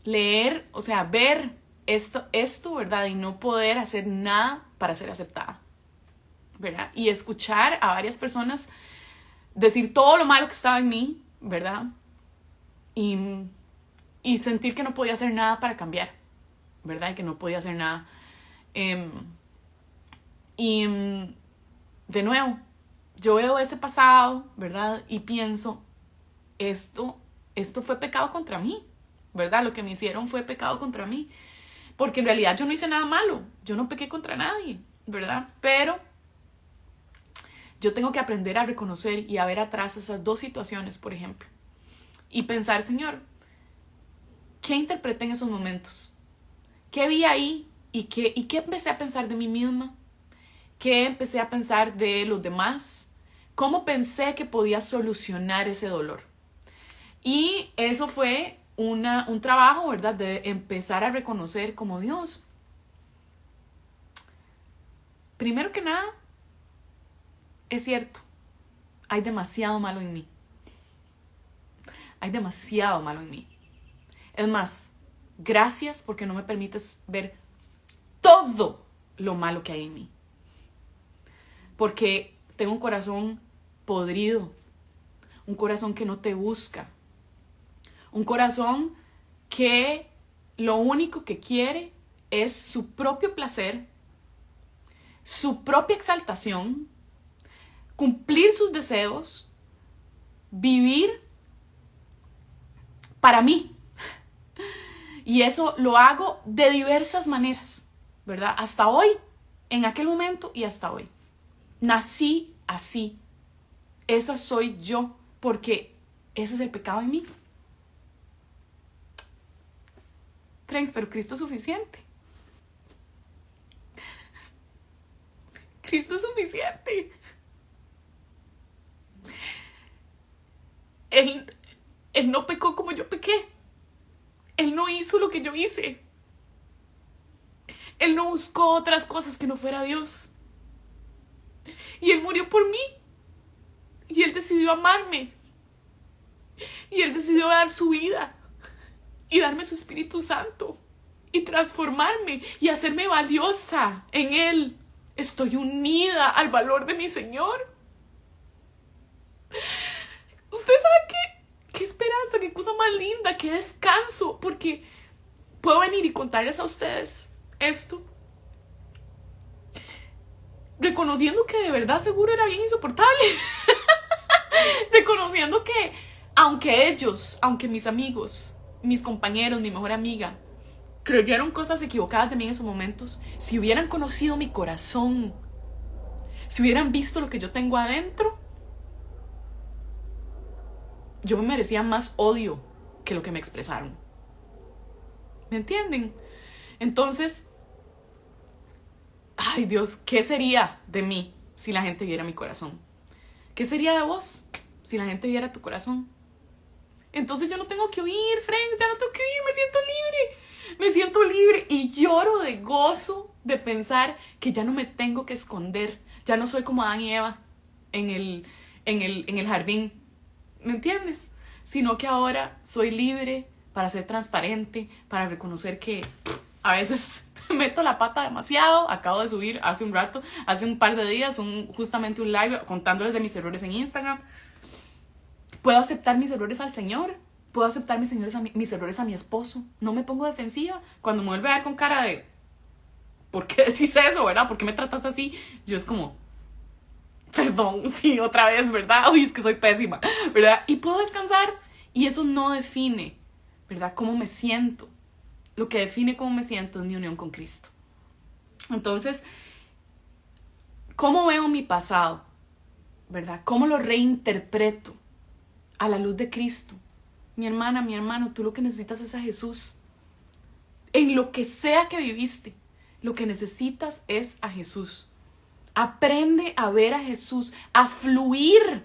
leer, o sea, ver esto, ¿verdad? Y no poder hacer nada para ser aceptada, ¿verdad? Y escuchar a varias personas decir todo lo malo que estaba en mí, ¿verdad? Y sentir que no podía hacer nada para cambiar, ¿verdad? Y que no podía hacer nada. De nuevo, yo veo ese pasado, ¿verdad? Y pienso, esto fue pecado contra mí, ¿verdad? Lo que me hicieron fue pecado contra mí. Porque en realidad yo no hice nada malo, yo no pequé contra nadie, ¿verdad? Pero yo tengo que aprender a reconocer y a ver atrás esas dos situaciones, por ejemplo. Y pensar, Señor, ¿qué interpreté en esos momentos? ¿Qué vi ahí? ¿Y qué empecé a pensar de mí misma? ¿Qué empecé a pensar de los demás? ¿Cómo pensé que podía solucionar ese dolor? Y eso fue un trabajo, ¿verdad? De empezar a reconocer como Dios. Primero que nada, es cierto, hay demasiado malo en mí. Hay demasiado malo en mí. Es más, gracias porque no me permites ver todo lo malo que hay en mí. Porque tengo un corazón podrido, un corazón que no te busca, un corazón que lo único que quiere es su propio placer, su propia exaltación, cumplir sus deseos, vivir para mí. Y eso lo hago de diversas maneras, ¿verdad? Hasta hoy, en aquel momento y hasta hoy. Nací así. Esa soy yo, porque ese es el pecado en mí. Friends, pero Cristo es suficiente. Cristo es suficiente. Él no pecó como yo pequé. Él no hizo lo que yo hice. Él no buscó otras cosas que no fuera Dios. Y Él murió por mí. Y Él decidió amarme. decidió dar su vida y darme su Espíritu Santo y transformarme y hacerme valiosa en Él. Estoy unida al valor de mi Señor. Usted sabe qué esperanza, qué cosa más linda, qué descanso, porque puedo venir y contarles a ustedes esto, reconociendo que de verdad seguro era bien insoportable. Reconociendo que aunque mis amigos, mis compañeros, mi mejor amiga, creyeron cosas equivocadas de mí en esos momentos, si hubieran conocido mi corazón, si hubieran visto lo que yo tengo adentro, yo me merecía más odio que lo que me expresaron. ¿Me entienden? Entonces, ay Dios, ¿qué sería de mí si la gente viera mi corazón? ¿Qué sería de vos si la gente viera tu corazón? Entonces yo no tengo que huir, friends, ya no tengo que huir, me siento libre y lloro de gozo de pensar que ya no me tengo que esconder, ya no soy como Adán y Eva en el jardín, ¿me entiendes? Sino que ahora soy libre para ser transparente, para reconocer que a veces meto la pata demasiado. Acabo de subir hace un par de días, justamente un live contándoles de mis errores en Instagram. Puedo aceptar mis errores al Señor, puedo aceptar mis errores a mi esposo. No me pongo defensiva. Cuando me vuelve a ver con cara de ¿por qué decís eso, verdad? ¿Por qué me tratas así? Yo es como, perdón, sí, otra vez, ¿verdad? Uy, es que soy pésima, ¿verdad? Y puedo descansar, y eso no define, ¿verdad?, cómo me siento. Lo que define cómo me siento es mi unión con Cristo. Entonces, ¿cómo veo mi pasado? ¿Verdad? ¿Cómo lo reinterpreto a la luz de Cristo? Mi hermana, mi hermano, tú lo que necesitas es a Jesús. En lo que sea que viviste, lo que necesitas es a Jesús. Aprende a ver a Jesús, a fluir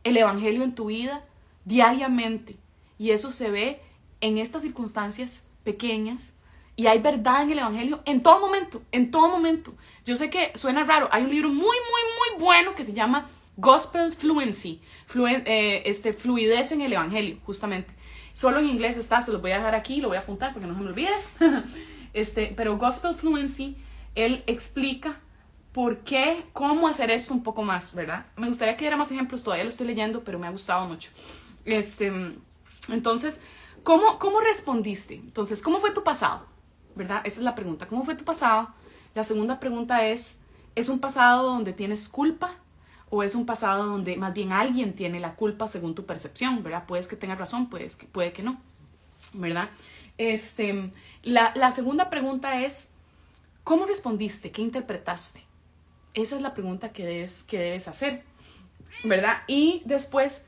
el evangelio en tu vida diariamente. Y eso se ve en estas circunstancias pequeñas. Y hay verdad en el evangelio en todo momento, en todo momento. Yo sé que suena raro. Hay un libro muy bueno que se llama Gospel Fluency, fluidez en el evangelio, justamente. Solo en inglés está, se los voy a dejar aquí, lo voy a apuntar porque no se me olvide. Pero Gospel Fluency, él explica por qué, cómo hacer esto un poco más, ¿verdad? Me gustaría que diera más ejemplos, todavía lo estoy leyendo, pero me ha gustado mucho. Entonces, ¿cómo respondiste? Entonces, ¿cómo fue tu pasado? ¿Verdad? Esa es la pregunta. ¿Cómo fue tu pasado? La segunda pregunta ¿es un pasado donde tienes culpa? ¿O es un pasado donde más bien alguien tiene la culpa según tu percepción? ¿Verdad? Puedes que tengas razón, puede que no, ¿verdad? La segunda pregunta es ¿cómo respondiste? ¿Qué interpretaste? Esa es la pregunta que debes hacer, ¿verdad? Y después,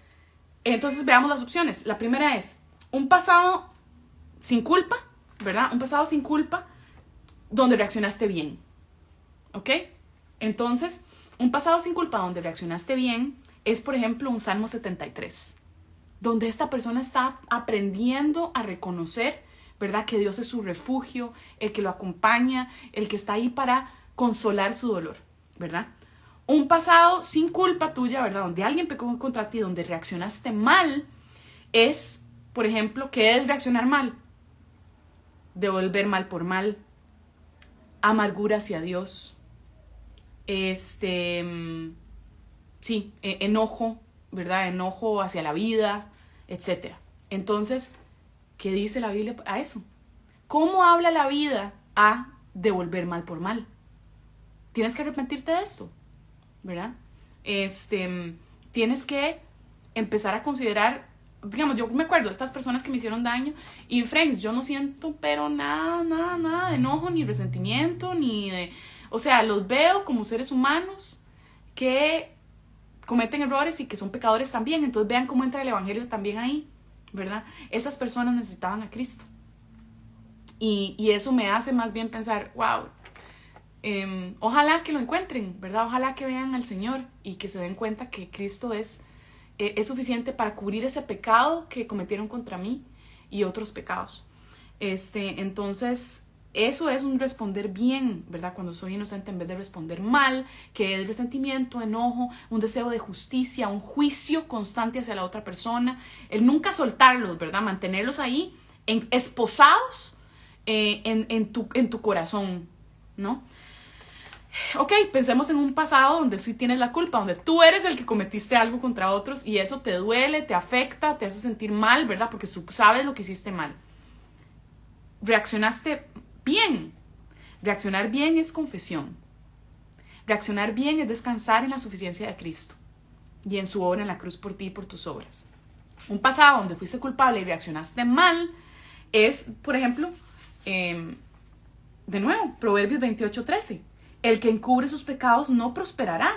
entonces veamos las opciones. La primera es un pasado sin culpa, ¿verdad? Un pasado sin culpa donde reaccionaste bien, ¿ok? Entonces, un pasado sin culpa donde reaccionaste bien es, por ejemplo, un Salmo 73, donde esta persona está aprendiendo a reconocer, ¿verdad?, que Dios es su refugio, el que lo acompaña, el que está ahí para consolar su dolor, ¿verdad? Un pasado sin culpa tuya, ¿verdad?, donde alguien pecó contra ti, donde reaccionaste mal, es, por ejemplo, ¿qué es reaccionar mal? Devolver mal por mal, amargura hacia Dios, enojo, ¿verdad? Enojo hacia la vida, etc. Entonces, ¿qué dice la Biblia a eso? ¿Cómo habla la vida a devolver mal por mal? Tienes que arrepentirte de esto, ¿verdad? Tienes que empezar a considerar, digamos, yo me acuerdo de estas personas que me hicieron daño y, friends, yo no siento pero nada de enojo, ni resentimiento, ni de... O sea, los veo como seres humanos que cometen errores y que son pecadores también. Entonces vean cómo entra el evangelio también ahí, ¿verdad? Esas personas necesitaban a Cristo. Y eso me hace más bien pensar, wow, ojalá que lo encuentren, ¿verdad? Ojalá que vean al Señor y que se den cuenta que Cristo es suficiente para cubrir ese pecado que cometieron contra mí y otros pecados. Entonces, Eso es un responder bien, ¿verdad? Cuando soy inocente en vez de responder mal, que es resentimiento, enojo, un deseo de justicia, un juicio constante hacia la otra persona, el nunca soltarlos, ¿verdad? Mantenerlos ahí, esposados en tu corazón, ¿no? Ok, pensemos en un pasado donde tú tienes la culpa, donde tú eres el que cometiste algo contra otros y eso te duele, te afecta, te hace sentir mal, ¿verdad? Porque tú sabes lo que hiciste mal. Reaccionaste bien. Reaccionar bien es confesión. Reaccionar bien es descansar en la suficiencia de Cristo y en su obra en la cruz por ti y por tus obras. Un pasado donde fuiste culpable y reaccionaste mal es, por ejemplo, de nuevo, Proverbios 28:13. El que encubre sus pecados no prosperará,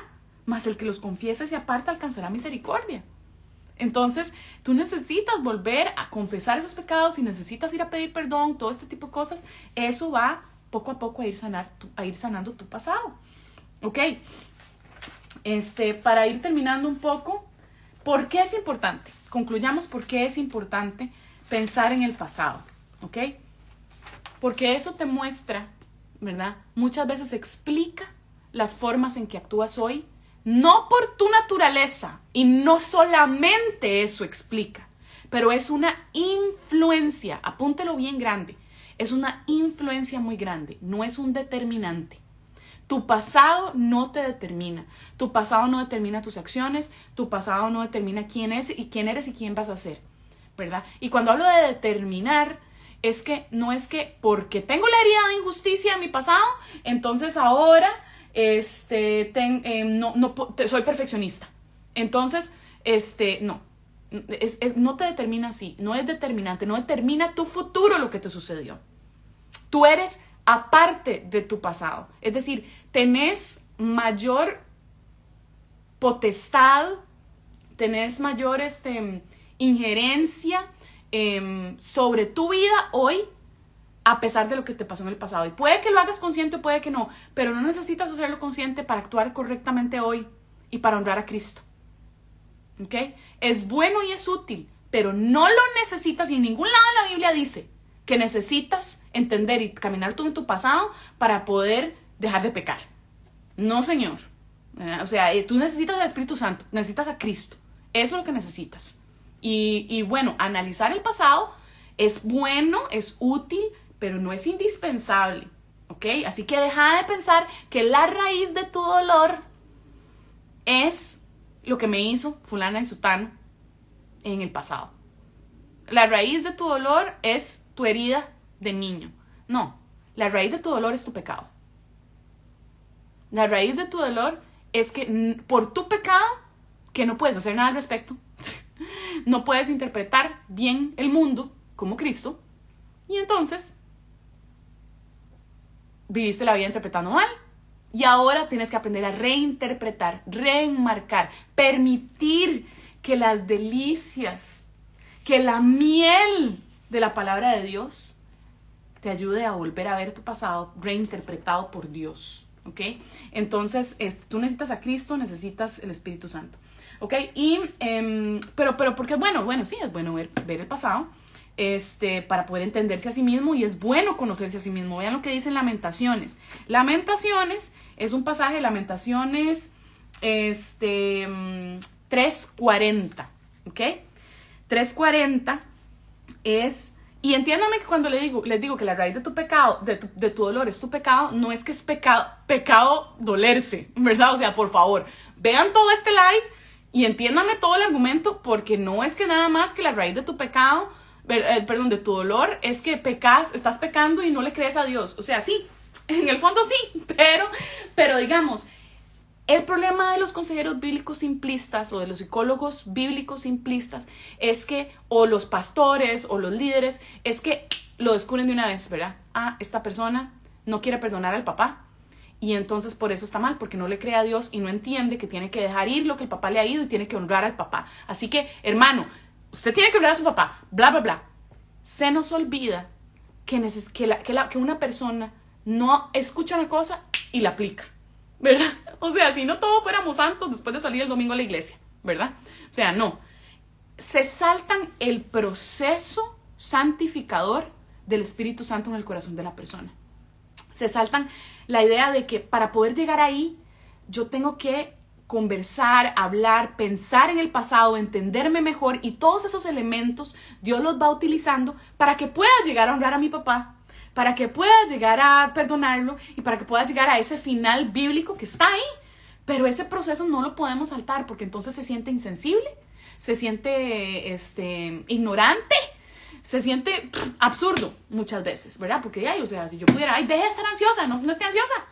mas el que los confiesa y se aparta alcanzará misericordia. Entonces, tú necesitas volver a confesar esos pecados y necesitas ir a pedir perdón, todo este tipo de cosas. Eso va poco a poco a ir sanando tu pasado. ¿Ok? Para ir terminando un poco, ¿por qué es importante? Concluyamos por qué es importante pensar en el pasado. ¿Ok? Porque eso te muestra, ¿verdad? Muchas veces explica las formas en que actúas hoy, no por tu naturaleza, y no solamente eso explica, pero es una influencia, apúntelo bien grande, es una influencia muy grande, no es un determinante. Tu pasado no te determina, tu pasado no determina tus acciones, tu pasado no determina quién eres y quién vas a ser, ¿verdad? Y cuando hablo de determinar, no es que porque tengo la herida de injusticia en mi pasado, entonces ahora soy perfeccionista. Entonces, no. No te determina así, no es determinante, no determina tu futuro lo que te sucedió. Tú eres aparte de tu pasado. Es decir, tenés mayor potestad, tenés mayor injerencia sobre tu vida hoy, a pesar de lo que te pasó en el pasado. Y puede que lo hagas consciente, puede que no, pero no necesitas hacerlo consciente para actuar correctamente hoy y para honrar a Cristo. ¿Ok? Es bueno y es útil, pero no lo necesitas, y en ningún lado de la Biblia dice que necesitas entender y caminar tú en tu pasado para poder dejar de pecar. No, señor. O sea, tú necesitas al Espíritu Santo, necesitas a Cristo. Eso es lo que necesitas. Y bueno, analizar el pasado es bueno, es útil, pero no es indispensable, ¿ok? Así que deja de pensar que la raíz de tu dolor es lo que me hizo fulana y sutano en el pasado. La raíz de tu dolor es tu herida de niño. No, la raíz de tu dolor es tu pecado. La raíz de tu dolor es que por tu pecado, que no puedes hacer nada al respecto, no puedes interpretar bien el mundo como Cristo, y entonces viviste la vida interpretando mal, y ahora tienes que aprender a reinterpretar, reenmarcar, permitir que las delicias, que la miel de la palabra de Dios te ayude a volver a ver tu pasado reinterpretado por Dios, ¿ok? Entonces, tú necesitas a Cristo, necesitas el Espíritu Santo, ¿ok? Pero porque, bueno, sí, es bueno ver el pasado, para poder entenderse a sí mismo, y es bueno conocerse a sí mismo. Vean lo que dice en Lamentaciones. Lamentaciones es un pasaje de Lamentaciones 3:40, ¿ok? 3:40 es, y entiéndame que cuando les digo que la raíz de tu pecado, de tu dolor es tu pecado, no es que es pecado dolerse, ¿verdad? O sea, por favor, vean todo este live y entiéndanme todo el argumento, porque no es que nada más que la raíz de tu pecado, de tu dolor, es que estás pecando y no le crees a Dios. O sea, sí, en el fondo sí, pero digamos, el problema de los consejeros bíblicos simplistas o de los psicólogos bíblicos simplistas es que, o los pastores o los líderes, es que lo descubren de una vez, ¿verdad? Esta persona no quiere perdonar al papá, y entonces por eso está mal, porque no le cree a Dios y no entiende que tiene que dejar ir lo que el papá le ha ido y tiene que honrar al papá. Así que, hermano, usted tiene que honrar a su papá, bla, bla, bla. Se nos olvida que una persona no escucha una cosa y la aplica, ¿verdad? O sea, si no todos fuéramos santos después de salir el domingo a la iglesia, ¿verdad? O sea, no. Se saltan el proceso santificador del Espíritu Santo en el corazón de la persona. Se saltan la idea de que para poder llegar ahí, yo tengo que conversar, hablar, pensar en el pasado, entenderme mejor, y todos esos elementos Dios los va utilizando para que pueda llegar a honrar a mi papá, para que pueda llegar a perdonarlo y para que pueda llegar a ese final bíblico que está ahí. Pero ese proceso no lo podemos saltar porque entonces se siente insensible, se siente ignorante, se siente absurdo muchas veces, ¿verdad? Porque, o sea, si yo pudiera, deje de estar ansiosa, no esté ansiosa,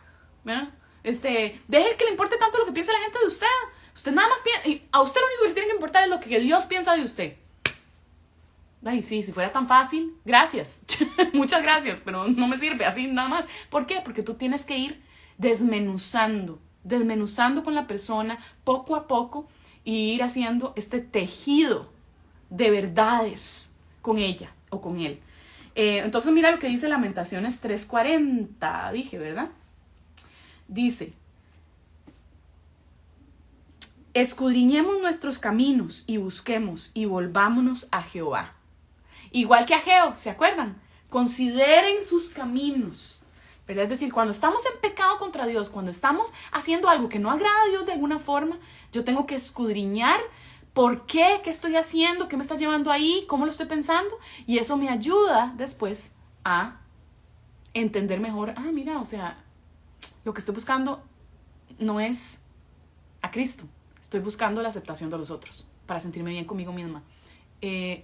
¿verdad? Deje que le importe tanto lo que piensa la gente de usted. Usted nada más piensa, y a usted lo único que le tiene que importar es lo que Dios piensa de usted. Ay, sí, si fuera tan fácil, gracias. Muchas gracias, pero no me sirve así nada más. ¿Por qué? Porque tú tienes que ir desmenuzando con la persona poco a poco y ir haciendo este tejido de verdades con ella o con él. Entonces mira lo que dice Lamentaciones 3:40, dije, ¿verdad? Dice: escudriñemos nuestros caminos y busquemos y volvámonos a Jehová. Igual que Ageo, ¿se acuerdan? Consideren sus caminos, ¿verdad? Es decir, cuando estamos en pecado contra Dios, cuando estamos haciendo algo que no agrada a Dios de alguna forma, yo tengo que escudriñar por qué, qué estoy haciendo, qué me está llevando ahí, cómo lo estoy pensando, y eso me ayuda después a entender mejor, mira, o sea, lo que estoy buscando no es a Cristo, estoy buscando la aceptación de los otros para sentirme bien conmigo misma.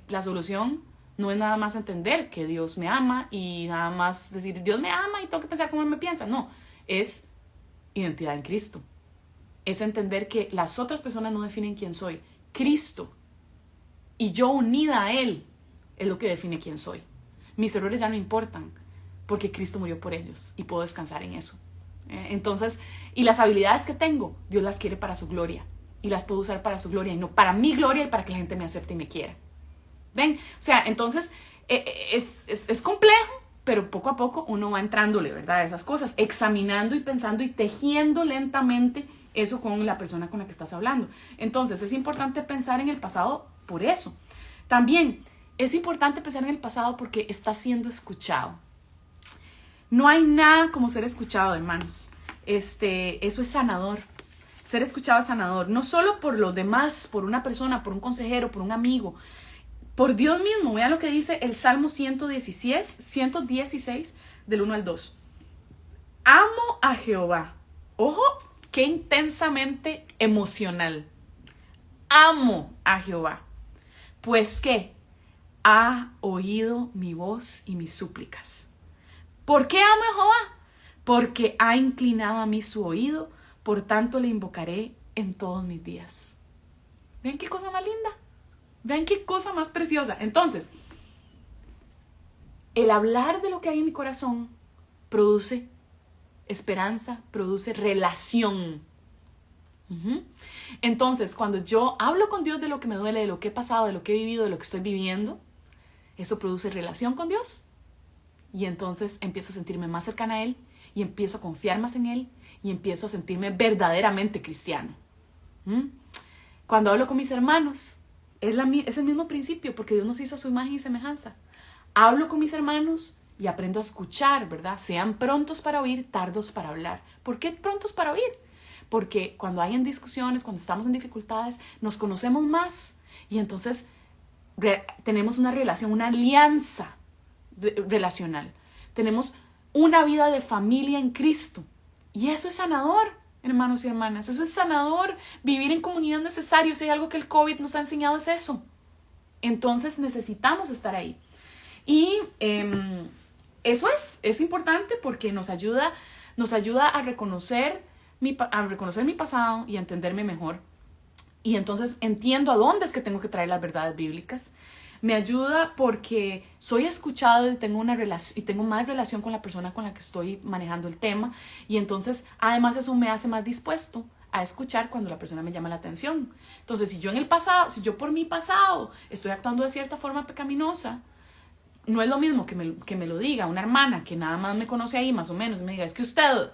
La solución no es nada más entender que Dios me ama y nada más decir Dios me ama y tengo que pensar como Él me piensa. No, es identidad en Cristo. Es entender que las otras personas no definen quién soy. Cristo y yo unida a Él es lo que define quién soy. Mis errores ya no importan porque Cristo murió por ellos y puedo descansar en eso. Entonces, y las habilidades que tengo, Dios las quiere para su gloria y las puedo usar para su gloria y no para mi gloria y para que la gente me acepte y me quiera. ¿Ven? O sea, entonces es complejo, pero poco a poco uno va entrándole, ¿verdad? A esas cosas, examinando y pensando y tejiendo lentamente eso con la persona con la que estás hablando. Entonces, es importante pensar en el pasado por eso. También es importante pensar en el pasado porque está siendo escuchado. No hay nada como ser escuchado, hermanos. Eso es sanador. Ser escuchado es sanador. No solo por los demás, por una persona, por un consejero, por un amigo, por Dios mismo. Vean lo que dice el Salmo 116, del 1 al 2. Amo a Jehová. Ojo, qué intensamente emocional. Amo a Jehová. Pues que ha oído mi voz y mis súplicas. ¿Por qué amo a Jehová? Porque ha inclinado a mí su oído, por tanto le invocaré en todos mis días. ¿Ven qué cosa más linda? ¿Ven qué cosa más preciosa? Entonces, el hablar de lo que hay en mi corazón produce esperanza, produce relación. Entonces, cuando yo hablo con Dios de lo que me duele, de lo que he pasado, de lo que he vivido, de lo que estoy viviendo, eso produce relación con Dios. Y entonces empiezo a sentirme más cercana a Él y empiezo a confiar más en Él y empiezo a sentirme verdaderamente cristiano. Cuando hablo con mis hermanos, es el mismo principio, porque Dios nos hizo a su imagen y semejanza. Hablo con mis hermanos y aprendo a escuchar, ¿verdad? Sean prontos para oír, tardos para hablar. ¿Por qué prontos para oír? Porque cuando hay en discusiones, cuando estamos en dificultades, nos conocemos más y entonces tenemos una relación, una alianza relacional. Tenemos una vida de familia en Cristo. Y eso es sanador, hermanos y hermanas. Eso es sanador. Vivir en comunidad es necesario. Si hay algo que el COVID nos ha enseñado es eso. Entonces necesitamos estar ahí. Y eso es importante porque nos ayuda a reconocer mi pasado y a entenderme mejor. Y entonces entiendo a dónde es que tengo que traer las verdades bíblicas. Me ayuda porque soy escuchado y tengo más relación con la persona con la que estoy manejando el tema. Y entonces, además, eso me hace más dispuesto a escuchar cuando la persona me llama la atención. Entonces, si yo por mi pasado estoy actuando de cierta forma pecaminosa, no es lo mismo que me lo diga una hermana que nada más me conoce ahí, más o menos, y me diga, es que usted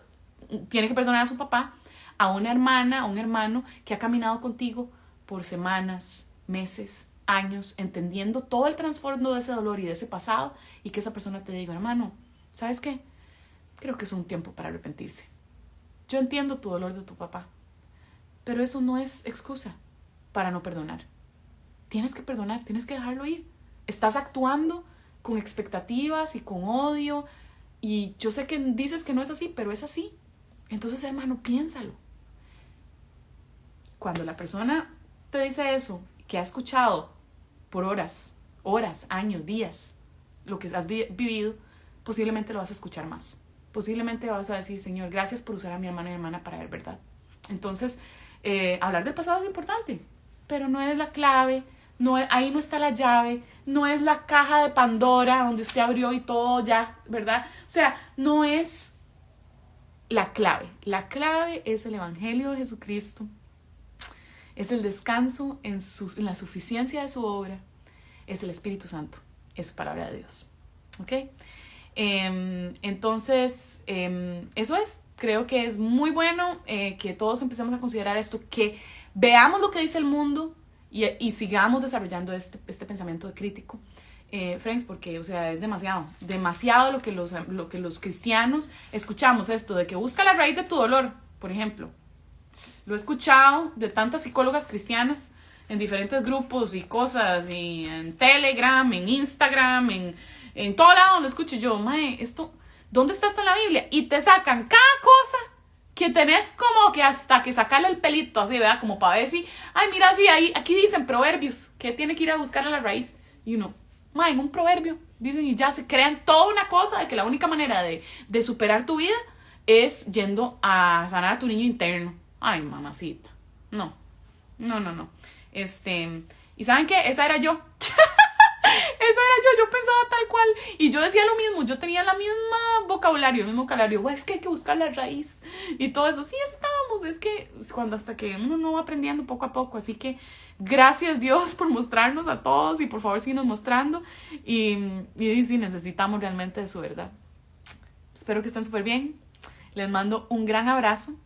tiene que perdonar a su papá, a una hermana, a un hermano que ha caminado contigo por semanas, meses, años, entendiendo todo el trasfondo de ese dolor y de ese pasado, y que esa persona te diga, hermano, ¿sabes qué? creo que es un tiempo para arrepentirse. Yo entiendo tu dolor de tu papá, pero eso no es excusa para no perdonar. Tienes que perdonar, tienes que dejarlo ir. Estás actuando con expectativas y con odio, y yo sé que dices que no es así, pero es así. Entonces, hermano, piénsalo. Cuando la persona te dice eso, que ha escuchado por horas, años, días, lo que has vivido, posiblemente lo vas a escuchar más. Posiblemente vas a decir, Señor, gracias por usar a mi hermano y hermana para ver verdad. Entonces, hablar del pasado es importante, pero no es la clave, ahí no está la llave, no es la caja de Pandora donde usted abrió y todo ya, ¿verdad? O sea, no es la clave. La clave es el Evangelio de Jesucristo. Es el descanso en la suficiencia de su obra. Es el Espíritu Santo. Es su palabra de Dios. ¿Ok? Entonces, eso es. Creo que es muy bueno que todos empecemos a considerar esto, que veamos lo que dice el mundo y sigamos desarrollando este pensamiento crítico. Friends, porque, o sea, es demasiado lo que los cristianos escuchamos, esto de que busca la raíz de tu dolor, por ejemplo. Lo he escuchado de tantas psicólogas cristianas en diferentes grupos y cosas, y en Telegram, en Instagram, en todo lado lo escucho yo. Mae, ¿dónde está esto en la Biblia? Y te sacan cada cosa que tenés como que hasta que sacarle el pelito así, ¿verdad? Como para ver si, ay, mira, sí, aquí dicen proverbios, que tiene que ir a buscar a la raíz. Y uno, mae, en un proverbio, dicen, y ya se crean toda una cosa de que la única manera de superar tu vida es yendo a sanar a tu niño interno. Ay, mamacita. No. ¿Y saben qué? Esa era yo. Yo pensaba tal cual. Y yo decía lo mismo, yo tenía el mismo vocabulario. Es que hay que buscar la raíz y todo eso. Sí estamos, es que hasta que uno no va aprendiendo poco a poco. Así que gracias Dios por mostrarnos a todos y por favor síguenos mostrando. Y sí, necesitamos realmente de su verdad. Espero que estén súper bien. Les mando un gran abrazo.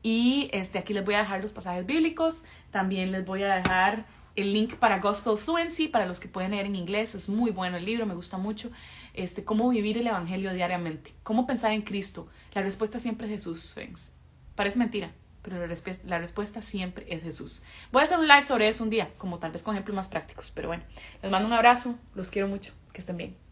Y aquí les voy a dejar los pasajes bíblicos. También les voy a dejar el link para Gospel Fluency, para los que pueden leer en inglés. Es muy bueno el libro, me gusta mucho. Cómo vivir el evangelio diariamente. Cómo pensar en Cristo. La respuesta siempre es Jesús, friends. Parece mentira, pero la respuesta siempre es Jesús. Voy a hacer un live sobre eso un día, como tal vez con ejemplos más prácticos. Pero bueno, les mando un abrazo. Los quiero mucho. Que estén bien.